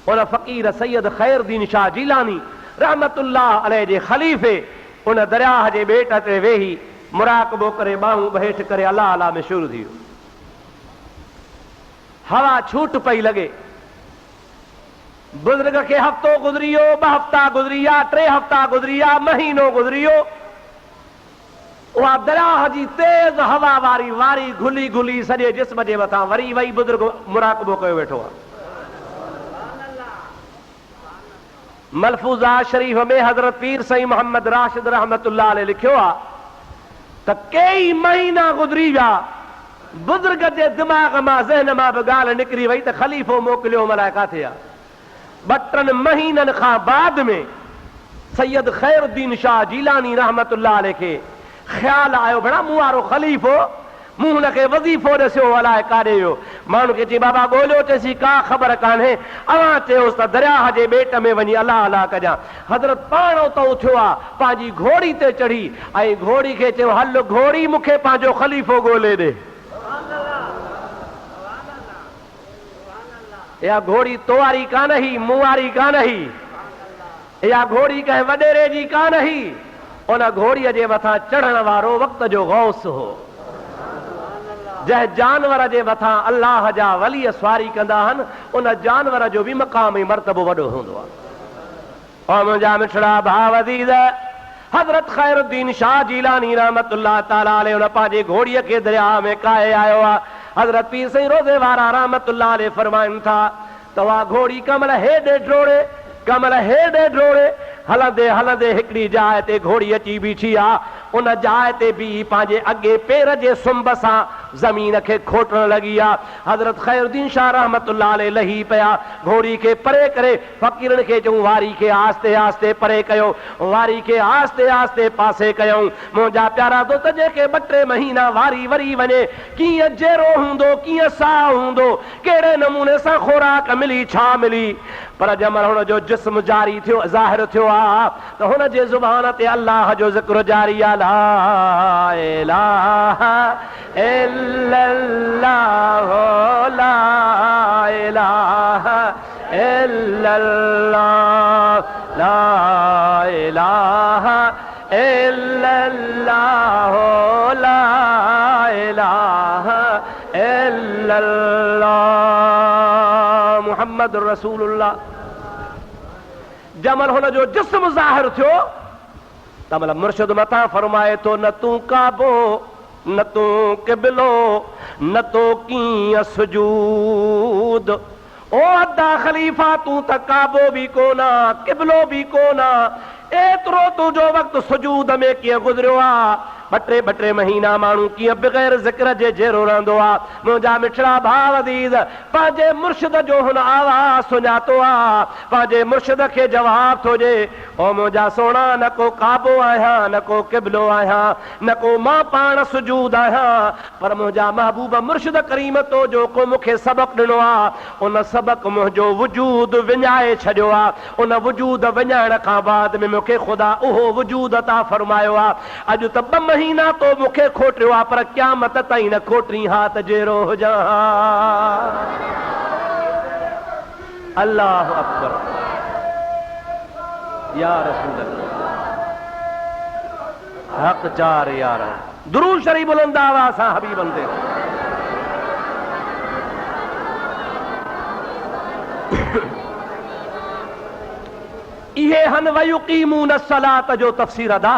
उन फ़क़ीर सैयद ख़ैरुद्दीन शाह जीलानी रहमतुल्लाह अलैह जे ख़लीफ़े उन दरियाह जे ॿेट ते वेही मुराक़बो करे ॿाहूं हेठि करे अलाह अलाह में शुरू थी वियो। हवा छूट पई लॻे। बुज़ुर्ग खे हफ़्तो गुज़री वियो, 2 हफ़्ता गुज़री विया, 3 हफ़्ता गुज़री विया, महीनो गुज़री वियो। उहा दरियाह जी तेज़ हवा वारी वारी घुली घुली सॼे जिस्म जे मथां वरी वई बुज़ुर्ग मुराक़बो कयो वेठो आहे। मलफूज़ा शरीफ़ में हज़रत पीर साईं मोहम्मद राशिद रहमतुल्लाह अलैह लिखियो आहे त कई महीना गुज़री विया, बुज़ुर्ग जे दिमाग़ मां ज़हन मां बि ॻाल्हि निकिरी वई त ख़लीफ़ो मोकिलियो मलाए काथे आहे। 2-3 महीननि खां बाद में सैयद ख़ैरुद्दीन शाह जीलानी रहमतुल्लाह अलैह खे ख़्याल आयो, बड़ा मूं वारो ख़लीफ़ो, मूं हुनखे वज़ीफ़ो ॾिसियो, अलाए काॾे वियो। माण्हू खे चई बाबा ॻोल्हियो, चइसी का ख़बर कान्हे। अवां चयोसि त दरियाह जे ॿेट में वञी अलाह अलाह कजां। हज़रत पाण उतो उथियो आहे, पंहिंजी घोड़ी ते चढ़ी ऐं घोड़ी खे चयो, हल घोड़ी मूंखे पंहिंजो ख़लीफ़ो ॻोल्हे ॾे। इहा घोड़ी तो वारी कान ही, मूं वारी कान ही, इहा घोड़ी कंहिं वॾेरे जी कान ही। उन घोड़ीअ जे मथां चढ़ण वारो वक़्त जो गौस हो, जंहिं जानवर जे मथां अल्लाह जा वली सवारी कंदा आहिनि, उन जानवर जो बि मक़ाम ऐं मर्तबो वॾो हूंदो आहे। और मुंहिंजा मिठड़ा भाउ अज़ीज़, हज़रत ख़ैरुद्दीन शाह जीलानी रहमतुल्लाह ताला अलैह उन पंहिंजे घोड़ीअ खे दरिया में काए आयो आहे। हज़रत पीर साईं रोज़े वारा रहमतुल्लाह अलैह फरमाइनि था त उहा घोड़ी कमल हेॾे ड्रोड़े, कमल हेॾे ड्रोड़े, हलंदे हलंदे हिकिड़ी जाइ ते घोड़ी अची बीठी आहे। उन जाइ ते बि पंहिंजे अॻे पेर जे सुंभ सां ज़मीन खे खोटण लॻी आहे। हज़रत ख़ैरुद्दीन शाह रहमतुल्लाह अलैह लही पिया, घोड़ी खे परे करे फ़क़ीरनि खे चयूं वारी खे आस्ते आस्ते परे कयो, वारी खे आस्ते आस्ते पासे कयूं। मुंहिंजा प्यारा दोस्त, जेके 2-3 महीना वारी वरी वञे, कीअं जहिड़ो हूंदो, कीअं साह हूंदो, कहिड़े नमूने सां खुराक मिली, छा मिली। पर जमल हुन जो जिस्म जारी थियो, ज़ाहिर थियो आहे त हुन जे ज़ुबान ते अल्लाह जो ज़िक्र जारी आहे। ला इलाहा इल्लल्लाह, ला इलाहा इल्लल्लाह, ला इलाहा इल्लल्लाह, ला इलाहा इल्लल्लाह मुहम्मद रसूलुल्लाह। जमल हुन जो जिस्म ज़ाहिर थियो त मतलब मुर्शिद मथां फरमाए थो, न तूं काबो, न तूं क़िबलो, न तो कीअं सुजूद। ओ अदा ख़लीफ़ा, तूं त काबो बि कोना, क़िबलो बि कोना, एतिरो तुंहिंजो वक़्तु सुजूद में कीअं गुज़रियो आहे। 2-2 महीना माण्हू कीअं बग़ैर ज़िक्र जे जहिड़ो रहंदो आहे। मुंहिंजा मिठड़ा भाउ अज़ीज़, पंहिंजे मुर्शिद जो हुन आवाज़ सुञातो आहे, पंहिंजे मुर्शिद खे जवाब थो ॾे, ओ मुंहिंजा सोना, न को काबो आहियां, न को क़िबलो आहियां, न को मां पाण सुजूद आहियां, पर मुंहिंजा महबूब मुर्शिद करीम तो जो को मूंखे सबक़ ॾिनो आहे, उन सबक़ मुंहिंजो वजूद विञाए छॾियो आहे। उन वजूद विञाइण खां बाद में मूंखे ख़ुदा उहो वजूद अता फरमायो आहे। अॼु त 2 महीना तो मूंखे खोटियो आहे, पर क़यामत ताईं न खोटरी हा त जहिड़ो हुजां। अल्लाह अकबर, या रसूल अल्लाह, हक़ चार यार। दुरूद शरीफ बुलंद आवाज़ सां हबीब बंदे। इहे हन वयुकीमून सलात जो तफ़सीर अदा।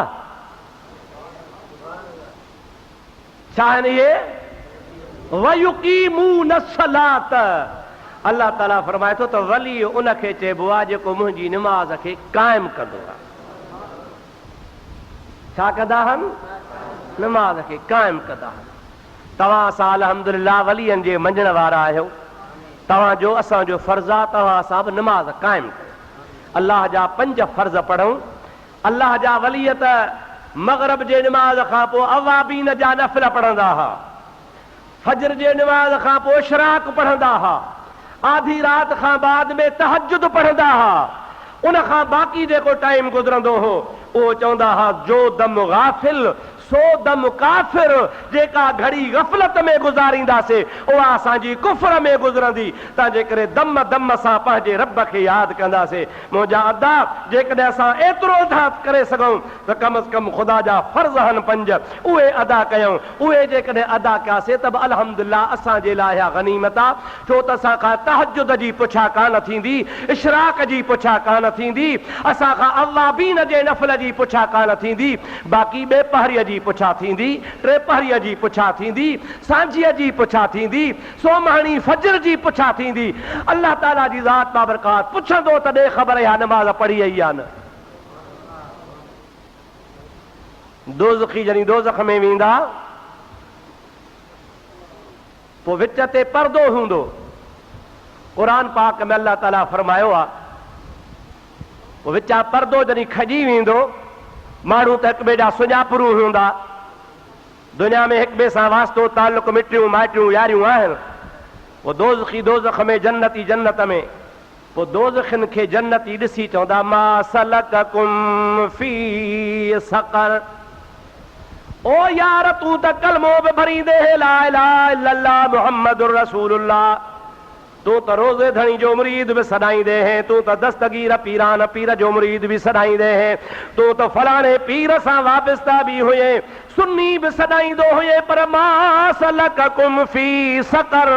छा आहिनि इहे? वयुकीमून सलात। अल्लाह ताला फरमाए थो त वली उनखे चइबो आहे जेको मुंहिंजी निमाज़ खे क़ाइमु कंदो आहे। छा कंदा आहिनि? निमाज़ खे क़ाइमु कंदा आहिनि। तव्हां सां अल्हम्दुलिल्लाह वलीअनि जे मञण वारा आहियो, तव्हांजो असांजो फर्ज़ आहे तव्हां सां बि निमाज़ क़ाइमु कयो। अल्लाह जा 5 फर्ज़ पढ़ूं, अल्लाह जा वलियत मगरब जे नमाज खां पोइ अवाबीन जा नफ़िल पढ़ंदा हा, फजर जे नमाज खां पोइ इशराक पढ़ंदा हा, आधी रात खां बाद में तहज्जुद पढ़ंदा हा। उन खां बाक़ी जेको टाइम गुज़रंदो हो उहो चवंदा हा जो दम गाफिल सो दम काफिर, जेका घड़ी गफ़लत में गुज़ारींदासीं उहा असांजी कुफ्र में गुज़रंदी। तंहिंजे करे दम दम सां पंहिंजे रब खे यादि कंदासीं। मुंहिंजा अदा जेकॾहिं असां एतिरो था करे सघूं त कम अज़ कम ख़ुदा जा फ़र्ज़ आहिनि 5 उहे अदा कयूं। उहे जेकॾहिं अदा कयासीं त बि अल्हम्दुलिल्लाह असांजे लाइ इहा गनीमत आहे, छो त असां खां तहज्जुद जी पुछा कान थींदी, इशराक जी पुछा कान थींदी, असां खां अवाबीन जे नफ़िल जी पुछा कान थींदी, बाक़ी ॿिए पहरीअ जी पुछा थींदी, टे पहरीअ जी पुछा थींदी, सांझीअ जी पुछा थींदी, सोमाणी फजर जी पुछा थींदी। अल्लाह ताला जी ज़ात बाबरकात पुछंदो तॾहिं ख़बर आहे नमाज़ पढ़ी आई आहे न। दोज़खी जॾहिं दोज़ख में वेंदा पोइ विच ते पर्दो हूंदो। क़ुरान पाक में अल्लाह ताला फरमायो आहे पोइ विचा पर्दो जॾहिं खजी वेंदो, माण्हू त हिक ॿिए जा सुञापरू हूंदा, दुनिया में हिक ॿिए सां वास्तो तालुक मिटियूं माइटियूं यारियूं आहिनि। पोइ दोज़खी दोज़ख में, जन्नती जन्नत में, पोइ दोज़खिन खे जन्नती ॾिसी चवंदा मा सलककुम फी सक़र, ओ यार तूं त कलमो बि भरींदे ला इलाहा इल्लल्लाह मुहम्मदुर रसूलुल्लाह, तू तो रोजे धनी जो मुरीद भी सदाईंदे हैं, तू तो दस्तगीर पीरान पीर जो मुरीद भी सदाईंदे हैं, तू तो फलाने पीर सां वाबस्ता भी हुए, सुन्नी भी सदाईंदो हुए, पर मा सलककुम फी सक़र,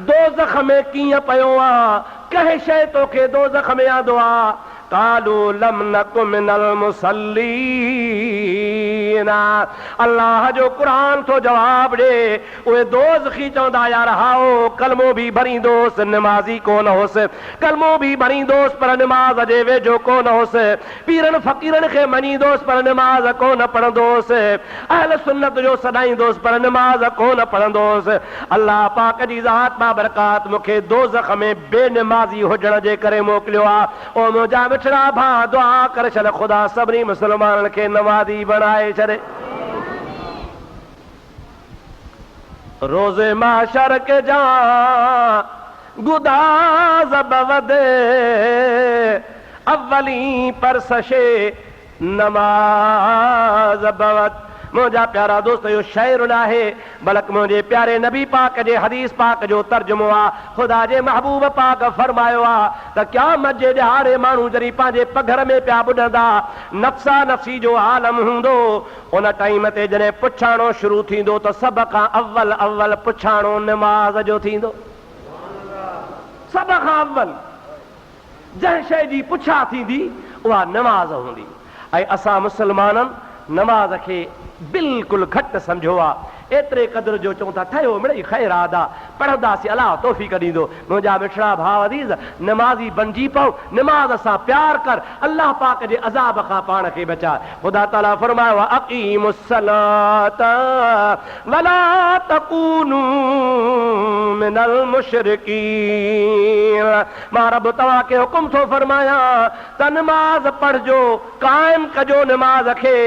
दोज़ख में कीअं पयो आ, कंहिं शइ तोखे दोज़ख में आंदो आ। कालू लम नकु मिनल मुसल्लीन, अल्लाह जो कुरान तो जवाब ॾे। उहे दोज़खी चवंदा यार हाओ कलमो भी भरींदोसि नमाज़ी कोन होसि, कलमो भी भरींदोसि पर नमाज़ जे वेझो कोन होसि, पीरनि फ़क़ीरनि खे मञींदोसि पर नमाज़ कोन पढ़ंदोसि, अहल सुन्नत जो सॾाईंदोसि पर नमाज़ कोन पढ़ंदोसि। अल्लाह पाक जी ज़ात बाबरकात मूंखे दोज़ख में बेनमाज़ी हुजण जे करे मोकिलियो आहे। ओ मुंहिंजा मिठड़ा भा दुआ करे छॾ ख़ुदा सभिनी मुस्लमाननि खे नमाज़ी बणाए छॾे। रोज़े माशर के जा गुदाज़ बवदे अव्वली पर सशे नमाज बवद। मुंहिंजा प्यारा दोस्त इहो शाइर न आहे बल्कि मुंहिंजे प्यारे नबी पाक जे हदीस पाक जो तर्जुमो आहे। ख़ुदा जे महबूब पाक फरमायो आहे त क़यामत जे ॾिहाड़े माण्हू जॾहिं पंहिंजे पघर में पिया ॿुॾंदा, नफ़्सा नफ़्सी जो आलम हूंदो, उन टाइम ते जॾहिं पुछाणो शुरू थींदो त सभ खां अव्वल पुछाणो नमाज़ जो थींदो। सभ खां अव्वल जंहिं शइ जी पुछा थींदी उहा नमाज़ हूंदी। ऐं असां मुस्लमाननि नमाज़ खे बिल्कुलु घटि सम्झो आहे। एतिरे क़दुरु जो चऊं था ठहियो मिड़ई ख़ैरात आहे, पढ़ंदासीं अलाह तौफ़ीक़ ॾींदो। मुंहिंजा मिठड़ा भाउ अज़ीज़ नमाज़ी बणिजी पओ, नमाज़ सां प्यार कर, अलाह पाक जे अज़ाब खां पाण खे बचाए। ख़ुदा ताला फरमायो आहे अक़ीमुस्सलात वला तकूनू मिनल मुशरिकीन। मां रब तव्हांखे हुकुम थो फरमायां त नमाज़ पढ़जो, क़ाइम कजो नमाज़ खे,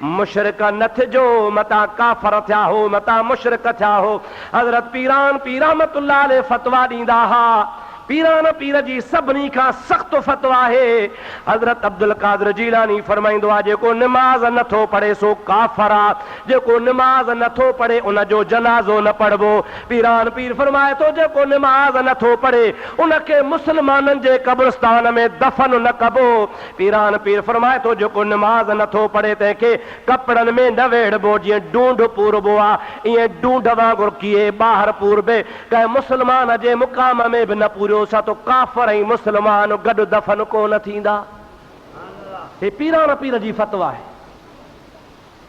मुशरिक न थिजो, मता काफ़र थिया हो, मता मुशरिक थिया हो। हज़रत पीरान पीर रहमतुल्लाह अलैह फतवा ॾींदा हा। पीरान पीर जी सभिनी खां सख़्तु फतवा आहे। हज़रत अब्दुल कादिर जीलानी फरमाईंदो आहे जेको नमाज़ नथो पढ़े सो काफ़र आहे, जेको नमाज़ नथो पढ़े उन जो जनाज़ो न पढ़बो। पीरान पीर फरमाए थो जेको नमाज़ नथो पढ़े उनखे मुस्लमाननि जे कब्रिस्तान में दफ़न न कबो। पीरान पीर फरमाए थो जेको नमाज़ नथो पढ़े तंहिंखे कपिड़नि में न वेड़बो, जीअं ढूंढ पूरबो आहे ईअं ढूंढ वांगुरु कीअं ॿाहिरि पूरबे, कंहिं मुस्लमान जे मुक़ाम में बि न पूरियो छा तो काफ़र ऐं मुस्लमान गॾु दफ़न कोन थींदा। हे पीरान पीर जी फतवा आहे।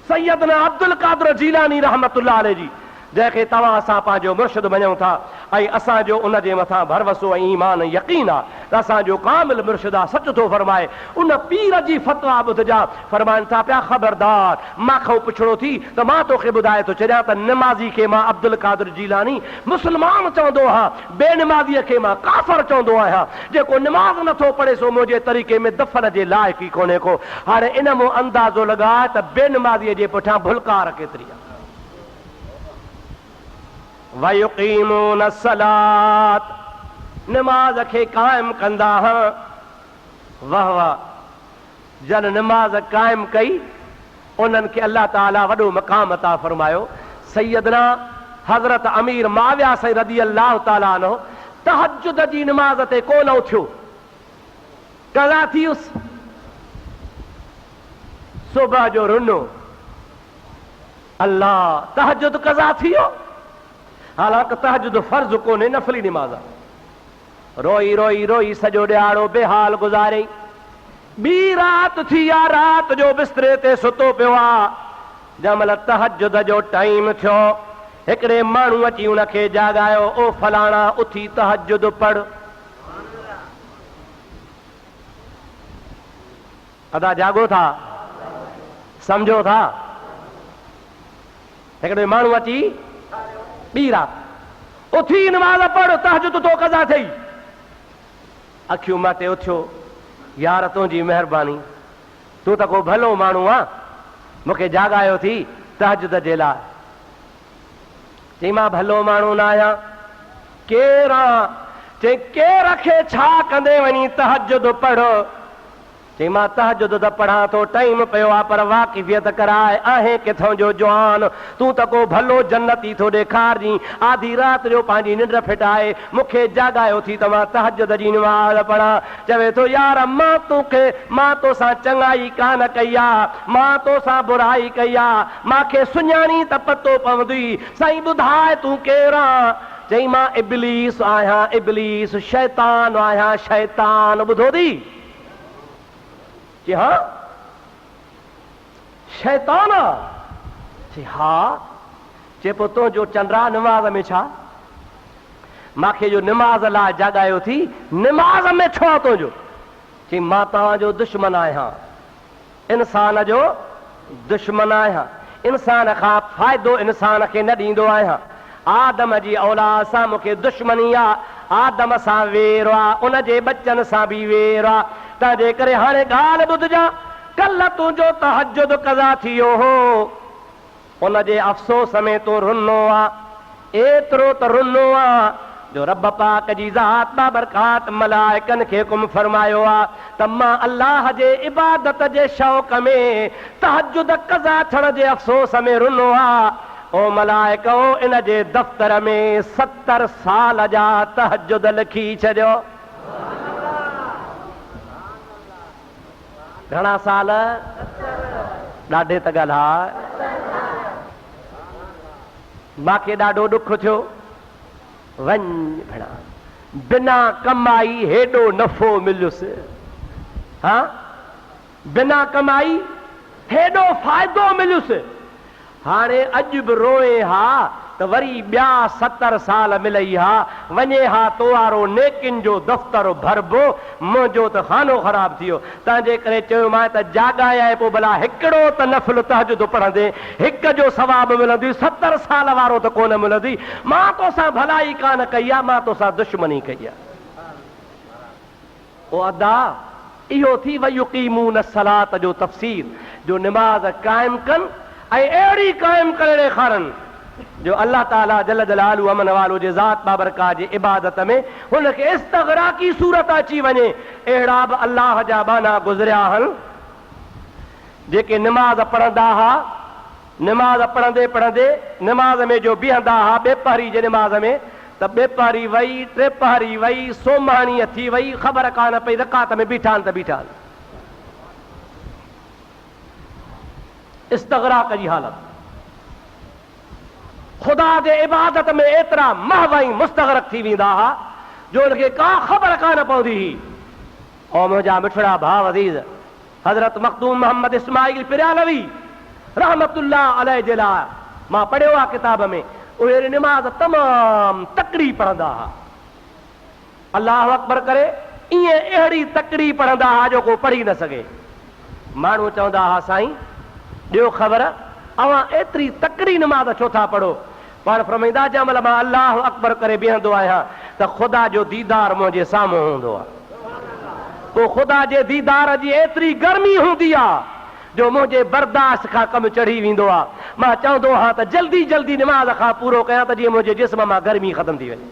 सैयदना अब्दुल कादिर जीलानी रहमतुल्लाह अलैह जी, जंहिंखे तव्हां असां पंहिंजो मुर्शिद मञूं था, ऐं असांजो उन जे मथां भरवसो ऐं ईमान यकीन आहे त असांजो कामिल मुर्शिद आहे, सच थो फरमाए। उन पीर जी फतवा ॿुधजा, फरमाइनि था पिया ख़बरदार मां पुछणो थी त मां तोखे ॿुधाए थो छॾियां त निमाज़ी खे मां अब्दुल कादिर जीलानी मुस्लमान चवंदो आहियां, बेनिमाज़ीअ खे मां काफ़िर चवंदो आहियां। जेको निमाज़ नथो पढ़े सो मुंहिंजे तरीक़े में दफ़न जे लाइक़ ई कोन्हे को। हाणे इन मूं अंदाज़ो लॻाए त बेनिमाज़ीअ जे पुठियां भुलकार केतिरी आहे। वयुक़ीमून सलात, निमाज़ खे क़ाइम कंदा हुआ। वाह वाह, जन निमाज़ क़ाइम कई उन्हनि खे अल्लाह ताला वॾो मक़ाम अता फरमायो। सैयदना हज़रत अमीर माविया साईं रज़ी अल्लाह ताला अन्हु तहज्जुद जी निमाज़ ते कोन उथियो, कज़ा थियुसि, सुबह जो रुनो, अल्लाह तहज्जुद कज़ा थियो। हालांकि तहज्जुद फर्ज़ कोन्हे, नफ़ली निमाज़ आहे। रोई रोई रोई सॼो ॾियारो बेहाल गुज़ारियईं। ॿी राति थी या राति जो बिस्तरे ते सुतो पियो आहे। जंहिंमहिल तहज्जुद जो टाइम थियो, हिकिड़े माण्हू अची उनखे जाॻायो, ओ फलाणा उथी तहज्जुद पढ़। अदा जाॻो था, सम्झो था? हिकिड़े माण्हू अची ॿी राति उथी नमाज़ पढ़, तहज्जुद तो कज़ा थई। अखियूं मटे उथियो, यार तुंहिंजी महिरबानी, तूं त को भलो माण्हू आहे, मूंखे जाॻायो थी तहज्जुद जे लाइ। चई मां भलो माण्हू न आहियां। केरु आहियां? चई केर खे छा कंदे वञी तहज्जुद पढ़ो। चई मां तहज्जुद त पढ़ां थो, टाइम पियो आहे, पर वाक़िफ़ियत कराए, आहे किथां जो जवान, तूं त को भलो जन्नती थो ॾेखारजी। आधी राति जो पंहिंजी निंड फिटाए मूंखे जाॻायो थी त मां तहज्जुद जी नमाज़ पढ़ां। चवे थो यार मां तोसां चङाई कान कई आहे, मां तोसां बुराई कई आहे, मूंखे सुञाणी त पतो पवंदी। साईं ॿुधाए तूं केरु आहे? चई मां इब्लीस आहियां, इब्लीस शैतान आहियां, शैतान। ॿुधो थी? कि हाँ शैतान आहे? चई हा। चए पोइ तुंहिंजो चंद्रा निमाज़ में छा? मूंखे जो निमाज़ लाइ जाॻायो थी, निमाज़ में छो आहे तुंहिंजो? चई मां तव्हांजो दुश्मन आहियां, इंसान जो दुश्मन आहियां, इंसान खां फ़ाइदो इंसान खे न ॾींदो आहियां। आदम जी औलाद सां मूंखे दुश्मनी आहे, आदम सां वेर आहे, उन जे बचनि सां बि वेर आहे। तंहिंजे करे हाणे ॻाल्हि ॿुधजां, कल्ह तुंहिंजो तहज्जुद कज़ा थियो हो, उन जे अफ़सोस में तूं रुनो आहे। एतिरो त रुनो आहे जो रब पाक जी ज़ात बाबरकात मलाइकनि खे हुकुम फरमायो आहे त मां अल्लाह जे इबादत जे शौक़ में तहज्जुद कज़ा थियण जे अफ़सोस में रुनो आहे। ओ मलाइको, इन जे दफ़्तर में 70 साल जा तहज्जुद लिखी छॾियो। घणा साल? ॾाढे त ॻाल्हाए। मूंखे ॾाढो ॾुख थियो। वञ भेणा, बिना कमाई हेॾो नफ़ो मिलियुसि। हा, बिना कमाई हेॾो फ़ाइदो मिलियुसि। हाणे अॼु बि रोए हा त वरी ॿिया 70 साल मिलई हा, वञे हा तो वारो नेकिन जो दफ़्तर भरबो, मुंहिंजो त खानो ख़राब थी वियो। तंहिंजे करे चयोमांइ त जाॻाए पोइ भला हिकिड़ो त नफ़िल तहज्जुद पढ़ंदे हिक जो सवाब मिलंदी, 70 साल वारो त कोन मिलंदी। मां तोसां भलाई कान कई आहे, मां तोसां दुश्मनी कई आहे। ओ अदा इहो थी वयुक़ीमून सलात जो तफ़सीर, जो निमाज़ क़ाइम कनि ऐं अहिड़ी क़ाइम करे ॾेखारनि जो अल्लाह ताला जल जलालु अमन वालो जे ज़ात बाबरकात जी इबादत में हुनखे इस्तग़राक़ी सूरत अची वञे। अहिड़ा बि अल्लाह जा बाना गुज़रिया आहिनि जेके निमाज़ पढ़ंदा हुआ, निमाज़ पढ़ंदे पढ़ंदे निमाज़ में जो बीहंदा हुआ ॿेपहरी जे निमाज़ में, त ॿेपहरी वई, टेपहरी वई, सोमाणी थी वई, ख़बर कान पई रकात में बीठा आहिनि त बीठा आहिनि। इस्तग़राक़ जी हालत। ख़ुदा जे इबादत में एतिरा महवाई मुस्तग़रक़ थी वेंदा हुआ जो उनखे का ख़बर कान पवंदी हुई। ऐं मुंहिंजा मिठड़ा भाउ अज़ीज़, हज़रत मखदूम मोहम्मद इस्माइल पिरालवी रहमतुल्लाह अलैह जे लाइ मां पढ़ियो आहे किताब में, उहे नमाज़ तमाम तकड़ी पढ़ंदा हा। अल्लाह अकबर करे ईअं अहिड़ी तकड़ी पढ़ंदा हा जो को पढ़ी न सघे। माण्हू चवंदा हा साईं ॾियो ख़बर अवां एतिरी तकड़ी नमाज़ छो था पढ़ो? पाण फरमाईंदा जंहिं महिल मां अल्लाह अकबर करे बीहंदो आहियां त ख़ुदा जो दीदार मुंहिंजे साम्हूं हूंदो आहे। पोइ ख़ुदा जे दीदार जी एतिरी गर्मी हूंदी आहे जो मुंहिंजे बर्दाश्त खां कमु चढ़ी वेंदो आहे। मां चवंदो आहियां त जल्दी जल्दी नमाज़ खां पूरो कयां त जीअं मुंहिंजे जिस्म मां गर्मी ख़तम थी वञे।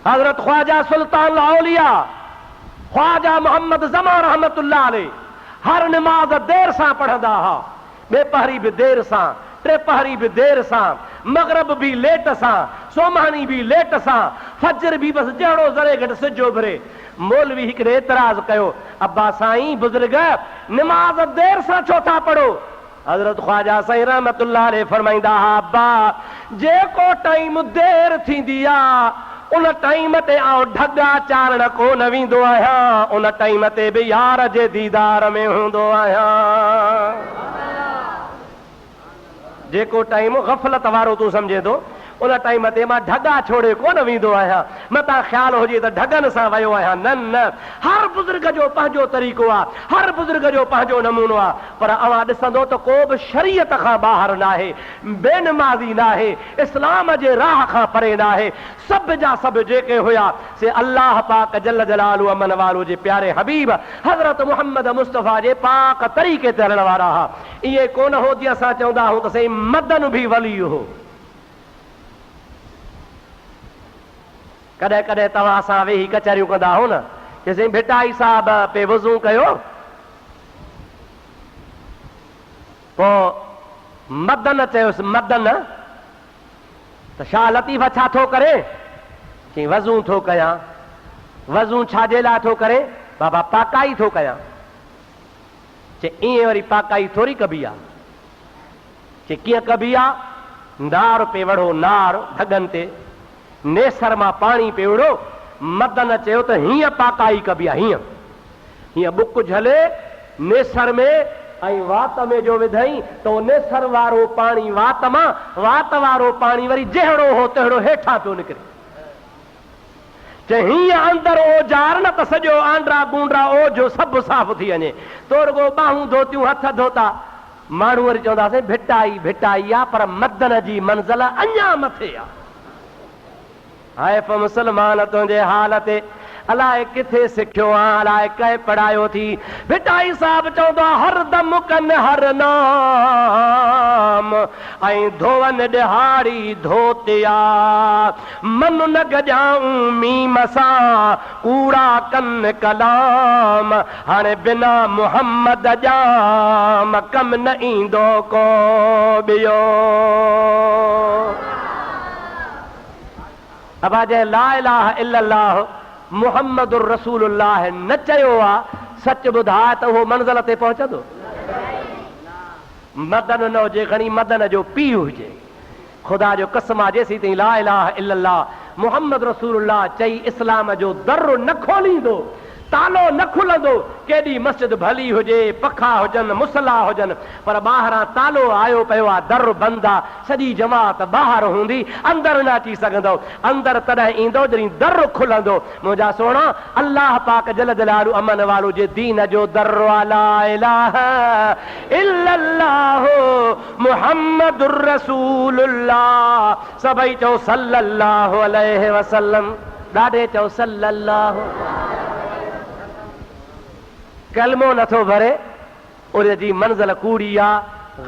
हज़रत ख्वाजा सुल्तान औलिया ख्वाजा मोहम्मद ज़मा रहमतुल्लाह अलैह हर नमाज़ देर सां पढ़ंदा हा। ॿे पहरी बि देर सां, टे पहरी बि देर सां, मगरब बि लेट सां, सोमानी बि लेट सां, फजर बि बसि जहिड़ो ज़रे घटि सिज उभरे। मौलवी हिकिड़े एतिराज़ कयो अब्बा साईं बुज़ुर्ग नमाज़ देर सां छो था पढ़ो? हज़रत ख्वाजा साईं रहमतुल्लाह अलैह फरमाईंदा हा अब्बा जेको टाइम देर थींदी आहे उन टाइम ते आउं ढगा चाढ़ण कोन वेंदो आहियां, उन टाइम ते बि यार जे दीदार में हूंदो आहियां। जेको टाइम गफ़लत वारो तूं सम्झे थो उन टाइम ते मां ढगा छोड़े कोन वेंदो आहियां। मतां ख़्याल हुजे त ढगनि सां वियो आहियां, न न। हर बुज़ुर्ग जो पंहिंजो तरीक़ो आहे, हर बुज़ुर्ग जो पंहिंजो नमूनो आहे। पर अवां ॾिसंदो त को बि शरीयत खां ॿाहिरि न आहे, बेनमाज़ी न आहे, इस्लाम जे राह खां परे न आहे। सभु जा सभु जेके हुया से अल्लाह पाक जल जलालु अमन वारो जे प्यारे हबीब हज़रत मुहम्मद मुस्तफ़ा जे पाक तरीक़े ते हलण वारा हा। इहे कोन हो जीअं असां चवंदा आहियूं त साईं मदन बि वली हो। कॾहिं कॾहिं तव्हां सां वेही कचहरियूं कंदा हो न कि साईं भिटाई साहब पे वज़ू कयो, पोइ मदन चयोसि मदन त शाह लतीफ़ छा थो करे? चई वज़ू थो कयां। वज़ू छाजे लाइ थो करे? बाबा पाकाई थो कयां। चई ईअं वरी पाकाई थोरी कबी आहे। चई कीअं कबी आहे? नार पे वढ़ो, नार ढगनि ते नेसर मां पाणी पे विड़ो। मदन चयो त हीअं पाकाई कबी आहे, हीअं हीअं बुक झले नेसर में ऐं वात में जो विधई त नेसर वारो पाणी वात मां, वात वारो पाणी वरी जहिड़ो हो तहिड़ो हेठां पियो निकिरे। चए हीअं अंदरि ओजार न त सॼो आंड्रा गूंड्रा ओझो सभु साफ़ थी वञे, तो रुगो बाहूं धोतियूं हथ धोता। माण्हू वरी चवंदासीं भिटाई भिटाई आहे, पर मदन जी मंज़िल अञा मथे आहे। हाय मुसलमान तुंहिंजे हाल ते अलाए किथे सिखियो आहे, अलाए कंहिं पढ़ायो थी। भिटाई साहब चवंदो आहे हर दम कनि हर नाम ऐं धोवन ॾिहाड़ी धोतिया मन न गजाऊं मीम सां कूड़ा कन कलाम। हाणे बिना मुहम्मद जाम कम न ईंदो को ॿियो। अबा जे ला इलाहा इल्लल्लाह मुहम्मदुर रसूलुल्लाह न चयो आहे, सच ॿुधाए त उहो मंज़िल ते पहुचंदो? मदन न हुजे, खणी मदन जो पीउ हुजे। ख़ुदा जो कसम आहे जेसीं ताईं ला इलाहा इल्लल्लाह मुहम्मद रसूलुल्लाह चई इस्लाम जो दर न खोलींदो, तालो न खुलंदो। केॾी मस्जिद भली हुजे, पखा हुजनि, मुसला हुजनि, पर ॿाहिरां तालो आयो पियो आहे, दर बंदि आहे, सॼी जमात ॿाहिरि हूंदी, अंदरि न अची सघंदो। अंदरि तॾहिं ईंदो जॾहिं दर खुलंदो। मुंहिंजा सोणा अल्लाह पाक जल जलालु अमन वारो जे दीन जो दर ला इलाहा इल्लल्लाह मुहम्मदुर रसूलुल्लाह। सभई चओ सल्लल्लाहु अलैहि वसल्लम। ॾाढे चओ सल्लल्लाहु। कलमो नथो भरे, उनजी मंज़िल कूड़ी आहे,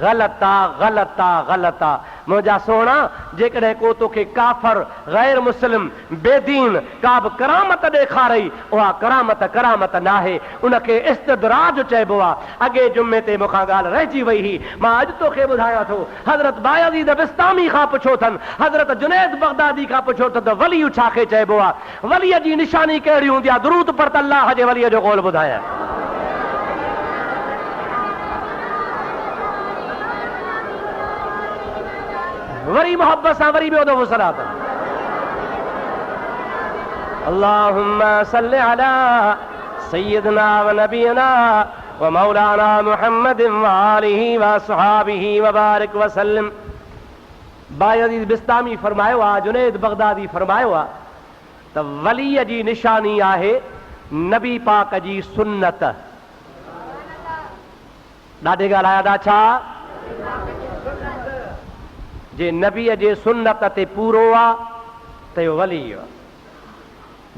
ग़लत आहे, ग़लत आहे, ग़लत आहे। मुंहिंजा सोणा जेकॾहिं को तोखे काफ़र, गैर मुस्लिम, बेदीन का बि करामत ॾेखारई, उहा करामत करामत न आहे, उनखे इस्तदराज चइबो आहे। अॻे जुमे ते मूंखां ॻाल्हि रहिजी वई हुई, मां अॼु तोखे ॿुधायां थो। हज़रत बायज़ीद बिस्तामी खां पुछो अथनि, हज़रत जुनैद बगदादी खां पुछो अथनि त वली छाखे चइबो आहे? वलीअ जी निशानी कहिड़ी हूंदी आहे? दुरूद पर त अल्लाह जे वलीअ जो क़ौल ॿुधायां। वरी मोहब्बत सां वरी ॿियो दफ़ो सलात। अल्लाहुम्मा सल्लि अला सय्यिदना व नबियना व मौलाना मुहम्मदिन व आलिहि व अस्हाबिहि व बारिक व सल्लिम। बायज़ीद बिस्तामी फरमायो आहे, जुनैद बगदादी फरमायो आहे त वलीअ जी निशानी आहे नबी पाक जी सुन्नत। ॾाढे ॻाल्हाया था छा? जे नबीअ जे सुन्नत ते पूरो आहे त इहो वली आहे,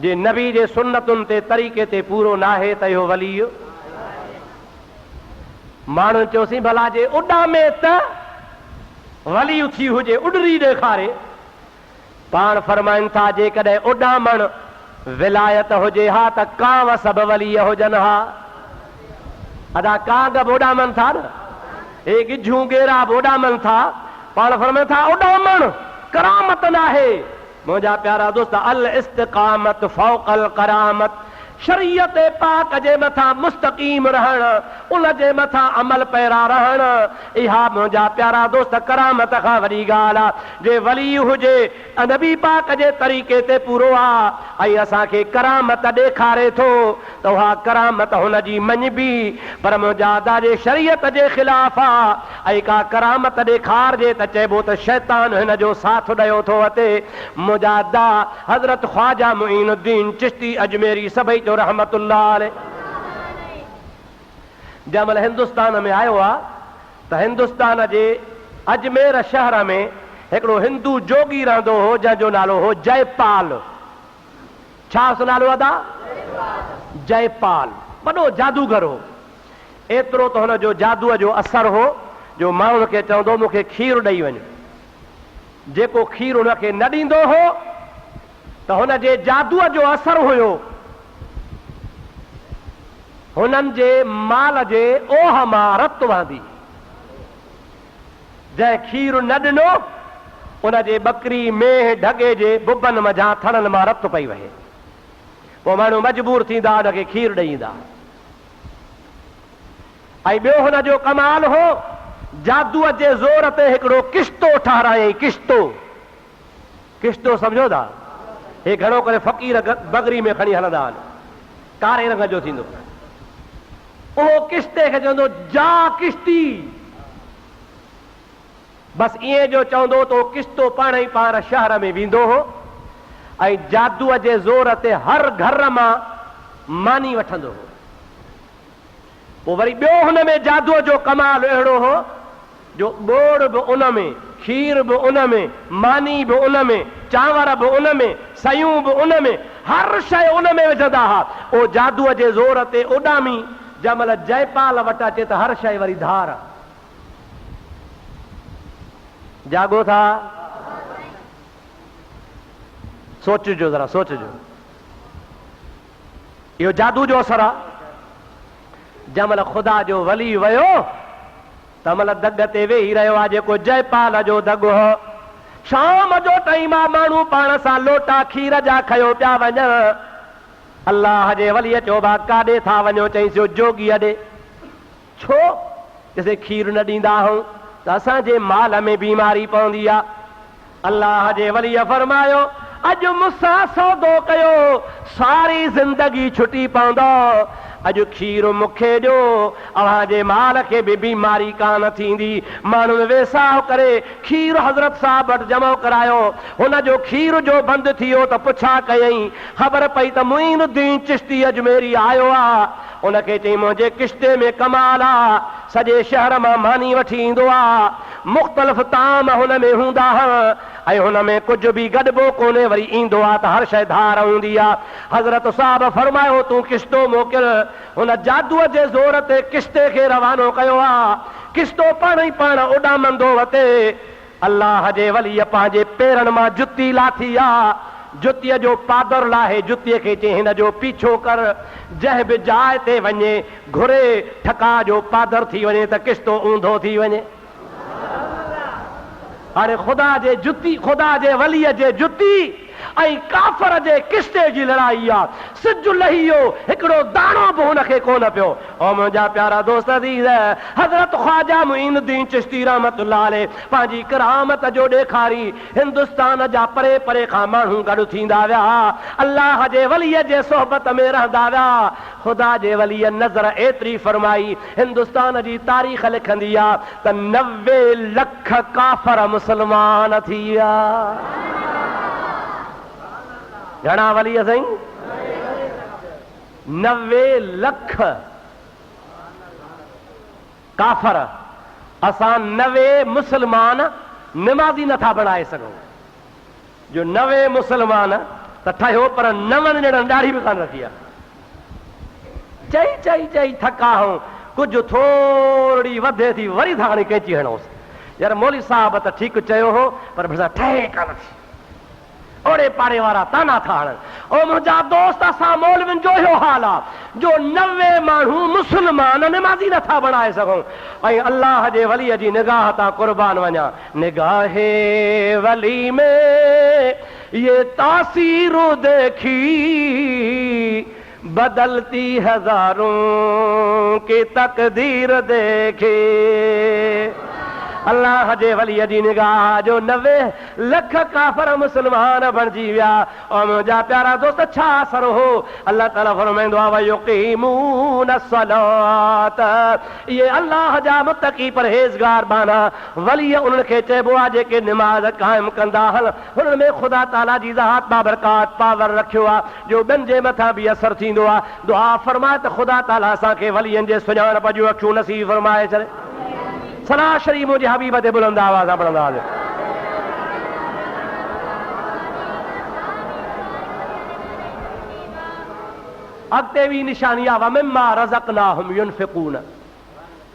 जे नबी जे सुन्नतुनि ते तरीक़े ते पूरो न आहे त इहो वली। माण्हू चयोसीं भला जे उॾामे त वली थी हुजे, उॾरी ॾेखारे। पाण फरमाइनि था जेकॾहिं उॾामण विलायत हुजे हा त कांव सभु वलीअ हुजनि हा। अदा कांग बि उॾामनि था न, हे गिझूं गेरा बि उॾामनि था। पाण फरमाइनि था उॾामण करामत न आहे। मुंहिंजा प्यारा दोस्त, अल इस्तिक़ामत फ़ौक़ल करामत, शरीयत पाक जे मथां मुस्तक़ीम रहणु, उन जे मथां अमल पैरा रहणु, इहा मुंहिंजा प्यारा दोस्त करामत खां वॾी ॻाल्हि आहे। जे वली हुजे नबी पाक जे तरीक़े ते पूरो आहे ऐं असांखे करामत ॾेखारे थो त उहा करामत हुन जी मञबी, पर मुंहिंजा दादे शरीयत जे ख़िलाफ़ आहे ऐं का करामत ॾेखारिजे त चइबो त शैतान हिन जो साथ ॾियो थो अचे। मुंहिंजा दा हज़रत ख्वाजा मुईनुद्दीन चिश्ती अजमेरी सभई जो रहमतुल्लाह अलैह जंहिंमहिल हिंदुस्तान में आयो आहे त हिंदुस्तान जे अजमेर शहर में हिकिड़ो हिंदू जोगी रहंदो हो जंहिंजो नालो हो जयपाल। छा उस नालो अदा? जयपाल। वॾो जादूगर हो। एतिरो त हुन जो जादूअ जो असर हो जो माण्हुनि खे चवंदो मूंखे खीरु ॾेई वञ। जेको खीरु हुनखे न ॾींदो हो त हुन जे जादूअ जो असर हुयो हुननि जे माल जे ओह मां रत वहंदी। जंहिं खीरु न ॾिनो उन जे बकरी मेह ढगे जे बुबनि मझां थड़नि मां रत पई वहे। पोइ माण्हू मजबूर थींदा हुनखे खीरु ॾेई ईंदा। ऐं ॿियो हुन जो कमाल हो, जादूअ जे ज़ोर ते हिकिड़ो किश्तो ठारायईं। किश्तो सम्झो था? हे घणो करे फ़क़ीर बगरी में खणी हलंदा आहिनि, कारे रंग जो थींदो। उहो किश्ते खे चवंदो जा किश्ती, बसि ईअं जो चवंदो त किश्तो पाण ई पाण शहर में वेंदो हो ऐं जादूअ जे ज़ोर ते हर घर मां मानी वठंदो हो। पोइ वरी ॿियो हुन में जादूअ जो कमाल अहिड़ो हो जो ॿोड़ बि उन में, खीर बि उन में, मानी बि उन में, चांवर बि उन में, सयूं बि उन में, हर शइ उन में विझंदा हुआ। उहो जादूअ जे ज़ोर ते उॾामी जंहिंमहिल जयपाल वटि अचे त हर शइ वरी धार। जागो था? सोचिजो, ज़रा सोचिजो। इहो जादू जो असर आहे। जंहिंमहिल ख़ुदा जो वली वियो तंहिंमहिल दग ते वेही रहियो आहे जेको जयपाल जो दग हो। शाम जो टाइम आहे, माण्हू पाण सां लोटा खीर जा खयो पिया वञनि। अल्लाह जे वलीअ चयो बा काॾे था वञो? चईं जोगीअ ॾे। छो? जैसे खीर न ॾींदा आहियूं त असांजे माल में बीमारी पवंदी आहे। अल्लाह जे वलीअ फरमायो अॼु मूंसां सौदो कयो सारी ज़िंदगी छुटी पवंदो। अॼु खीरु मूंखे ॾियो, अव्हांजे माल खे बि बीमारी कान थींदी। माण्हुनि वेसाह करे खीरु हज़रत साहब वटि जमा करायो। हुन जो खीर जो बंदि थी वियो त पुछा कयईं, ख़बर पई त मुईनुद्दीन चिश्ती अजमेरी आयो आहे। उनखे चई मुंहिंजे किश्ते में कमाल आहे, सॼे शहर मां मानी वठी ईंदो आहे, मुख़्तलिफ़ ताम हुन में हूंदा ऐं हुन में कुझु बि गॾिबो कोन्हे, वरी ईंदो आहे त हर शइ धार हूंदी आहे। हज़रत साहब फरमायो तूं किश्तो मोकिल। हुन जादूअ जे ज़ोर ते किश्ते खे रवानो कयो आहे। किश्तो पाण ई पाण उॾामंदो वते। अल्लाह जे वलीअ पंहिंजे पेरनि मां जुती लाथी आहे। जुतीअ जो पादर लाहे जुतीअ खे चई हिन जो पीछो कर। जंहिं बि जाइ ते वञे घुरे ठका जो पादर थी वञे त किश्तो ऊंधो थी वञे। हाणे ख़ुदा जे जुती, ख़ुदा जे वलीअ जे जुती ऐं काफ़र जे किस्ते जी लड़ाई आ। सिज लहियो हिकिड़ो दाणो बि हुनखे कोन पियो। ओ मुंहिंजा प्यारा दोस्त अज़ीज़, हज़रत ख्वाजा मुईनुद्दीन चिश्ती रहमतुल्लाह अलैह पंहिंजी करामत जो ॾेखारी हिंदुस्तान जा परे परे खां माण्हू गॾु थींदा विया, अल्लाह जे वलीअ जे सोहबत में रहंदा विया। ख़ुदा जे वलीअ नज़र एतिरी फरमाई, हिंदुस्तान जी तारीख़ लिखंदी आहे त 90 लख काफ़र मुस्लमान थी विया। घणा वली साईं? 90 लख काफ़र। असां 90 मुस्लमान निमाज़ी नथा बणाए सघूं। जो 90 मुस्लमान त ठहियो पर 9 ॼणनि ॾाढी बि कान रखी आहे। चई चई चई थका हूं, कुझु थोरी वधे थी वरी था हाणे कैंची हणोसि। यार मौली साहब त ठीकु चयो हो पर भई ठहे कान थी। ओड़े पाड़े वारा ताना था हणनि। ओ मुंहिंजा दोस्त, असां मौलवियुनि जो इहो हाल आहे जो 90 माण्हू मुस्लमान निमाज़ी नथा बणाए सघूं। ऐं अल्लाह जे वलीअ जी निगाह तां कुर्बान वञा। निगाहे वली में ये तासीर देखी, बदलती हजारों की तकदीर देखे। अल्लाह जे वलीअ जी निगाह जो 90 लख काफ़र मुस्लमान बणिजी विया। और मुंहिंजा प्यारा दोस्त, छा असर हो? अल्लाह ताला फरमाईंदो आहे वयुक़ीमून अस्सलात। इहे अल्लाह जा मुत्तक़ी परहेज़गार बाना वली उन्हनि खे चइबो आहे जेके निमाज़ क़ाइमु कंदा आहिनि। हुननि में ख़ुदा ताला जी ज़ात बाबरकात पावर रखियो आहे जो ॿियनि जे मथां बि असरु थींदो आहे। दुआ फरमाए त ख़ुदा ताला असांखे वलीअनि जे सुञाणप जूं अखियूं नसीब फरमाए छॾे। सलाह शरीफ़ मुंहिंजे हबीब ते बुलंद आवाज़ सां पढ़ंदा हलियो। अॻिते बि निशानी आहे वमिम्मा रज़क़नाहुम युनफ़िक़ून।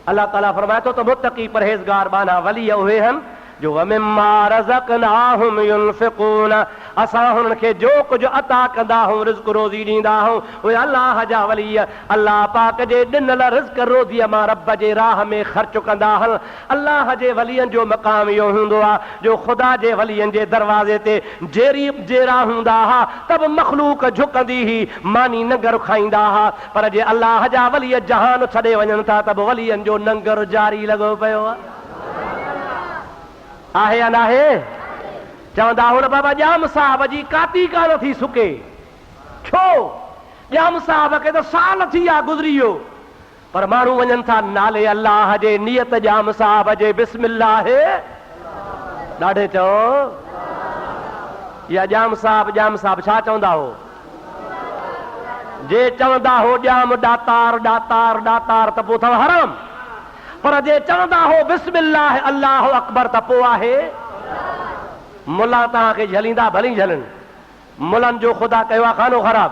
अल्लाह ताला फरमाए थो त मुत्तक़ी परहेज़गार बाना वली उहे आहिनि जो वमिम्मा रज़क़नाहुम युनफ़िक़ून। असां हुननि खे जो कुझु अता कंदा आहियूं, रिज़्क़ रोज़ी ॾींदा आहियूं, उहे अल्लाह जा वली अल्लाह पाक जे ॾिनल रिज़्क़ रोज़ीअ मां रब जे राह में ख़र्च कंदा आहिनि। अल्लाह जे वलीअनि जो मक़ाम इहो हूंदो आहे जो ख़ुदा जे वलीअनि जे दरवाज़े ते जेरा हूंदा हुआ त बि मख़लूक झुकंदी हुई, मानी नंगर खाईंदा हुआ। पर जे अल्लाह जा वली जहान छॾे वञनि था त बि वलीअनि जो नंगर जारी लॻो पियो आहे या नाहे? चवंदा हुन बाबा ॼाम साहब जी काती कान थी सुके। छो? ॼाम साहब खे त साल थी विया गुज़री वियो, पर माण्हू वञनि था नाले अल्लाह जे नियत ॼाम साहब जे बिस्मिल्लाह ॾाढे चओ। या ॼाम साहब छा चवंदा हो? जे चवंदा हो ॼाम ॾातार ॾातार ॾातार त पोइ अथव हराम, पर जे चवंदा हो बिस्मिल्लाह अल्लाह अकबर त पोइ आहे। मुला तव्हांखे झलींदा भली झलनि, मुलनि जो ख़ुदा कयो आहे खानो ख़राब।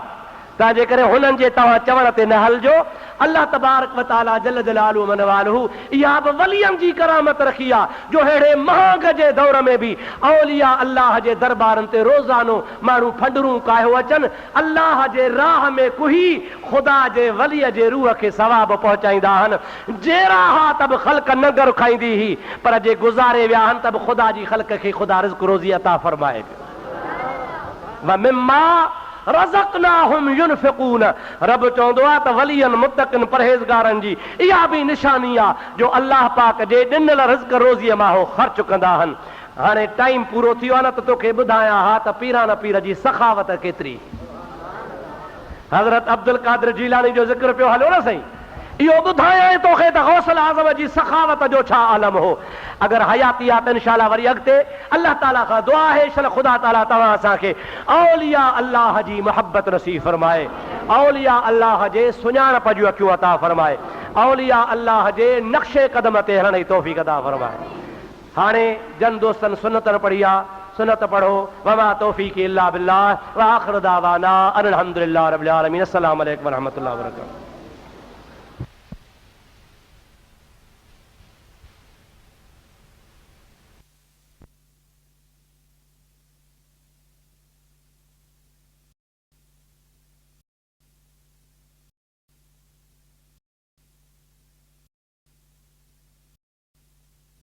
तंहिं जे करे हुननि जे तव्हां चवण ते न हलिजो। अल्लाह तबारक व तआला जल जलालहू मन वालहू इहा बि वलियनि जी करामत रखी आहे जो अहिड़े महांग जे दौर में बि औलिया अल्लाह जे दरबारनि ते रोज़ानो माण्हू फंडरूं कायो अचनि, अल्लाह जे राह में कुही ख़ुदा जे वलीअ जे रूह खे सवाब पहुचाईंदा आहिनि। जेरा हा त बि ख़ल्क़ नंगर खाईंदी हुई, पर जे गुज़ारे विया आहिनि त बि ख़ुदा जी ख़ल्क़ खे ख़ुदा रिज़्क़ रोज़ी अता फरमाए पियो। वमिम्मा रज़क़नाहुम युनफ़िक़ून। रब चवंदो आहे त वलियनि मुत्तक़िन परहेज़गारनि जी इहा बि निशानी आहे जो अल्लाह पाक जे ॾिनल रिज़्क़ रोज़ीअ मां हो ख़र्च कंदा आहिनि। हाणे टाइम पूरो थी वियो आहे न त तोखे ॿुधायां हा त पीरान पीर जी सखावत केतिरी। हज़रत अब्दुल कादिर जीलानी जो ज़िक्र पियो हलियो न साईं, इहो ॿुधायां तोखे त गौसल आज़म जी सखावत जो छा आलम हो। अगर हयाती आहे त इंशाअल्लाह वरी अॻिते अल्लाह ताला खां दुआ है शन ख़ुदा ताला तव्हां असांखे औलिया अल्लाह जी मोहब्बत नसीब फरमाए, औलिया अल्लाह जे सुञाणप जूं अखियूं अता फरमाए, औलिया अल्लाह जे नक्शे कदम ते हलण जी तौफ़ीक़ अता फरमाए। हाणे जन दोस्तनि सुन्नत पढ़ी आहे, सुन्नत पढ़ो। वमा तौफ़ीक़ी इल्ला बिल्लाह व आख़िर दावाना अनिल हम्दुलिल्लाहि रब्बिल आलमीन। अस्सलामु अलैकुम व रहमतुल्लाहि व बरकातहू।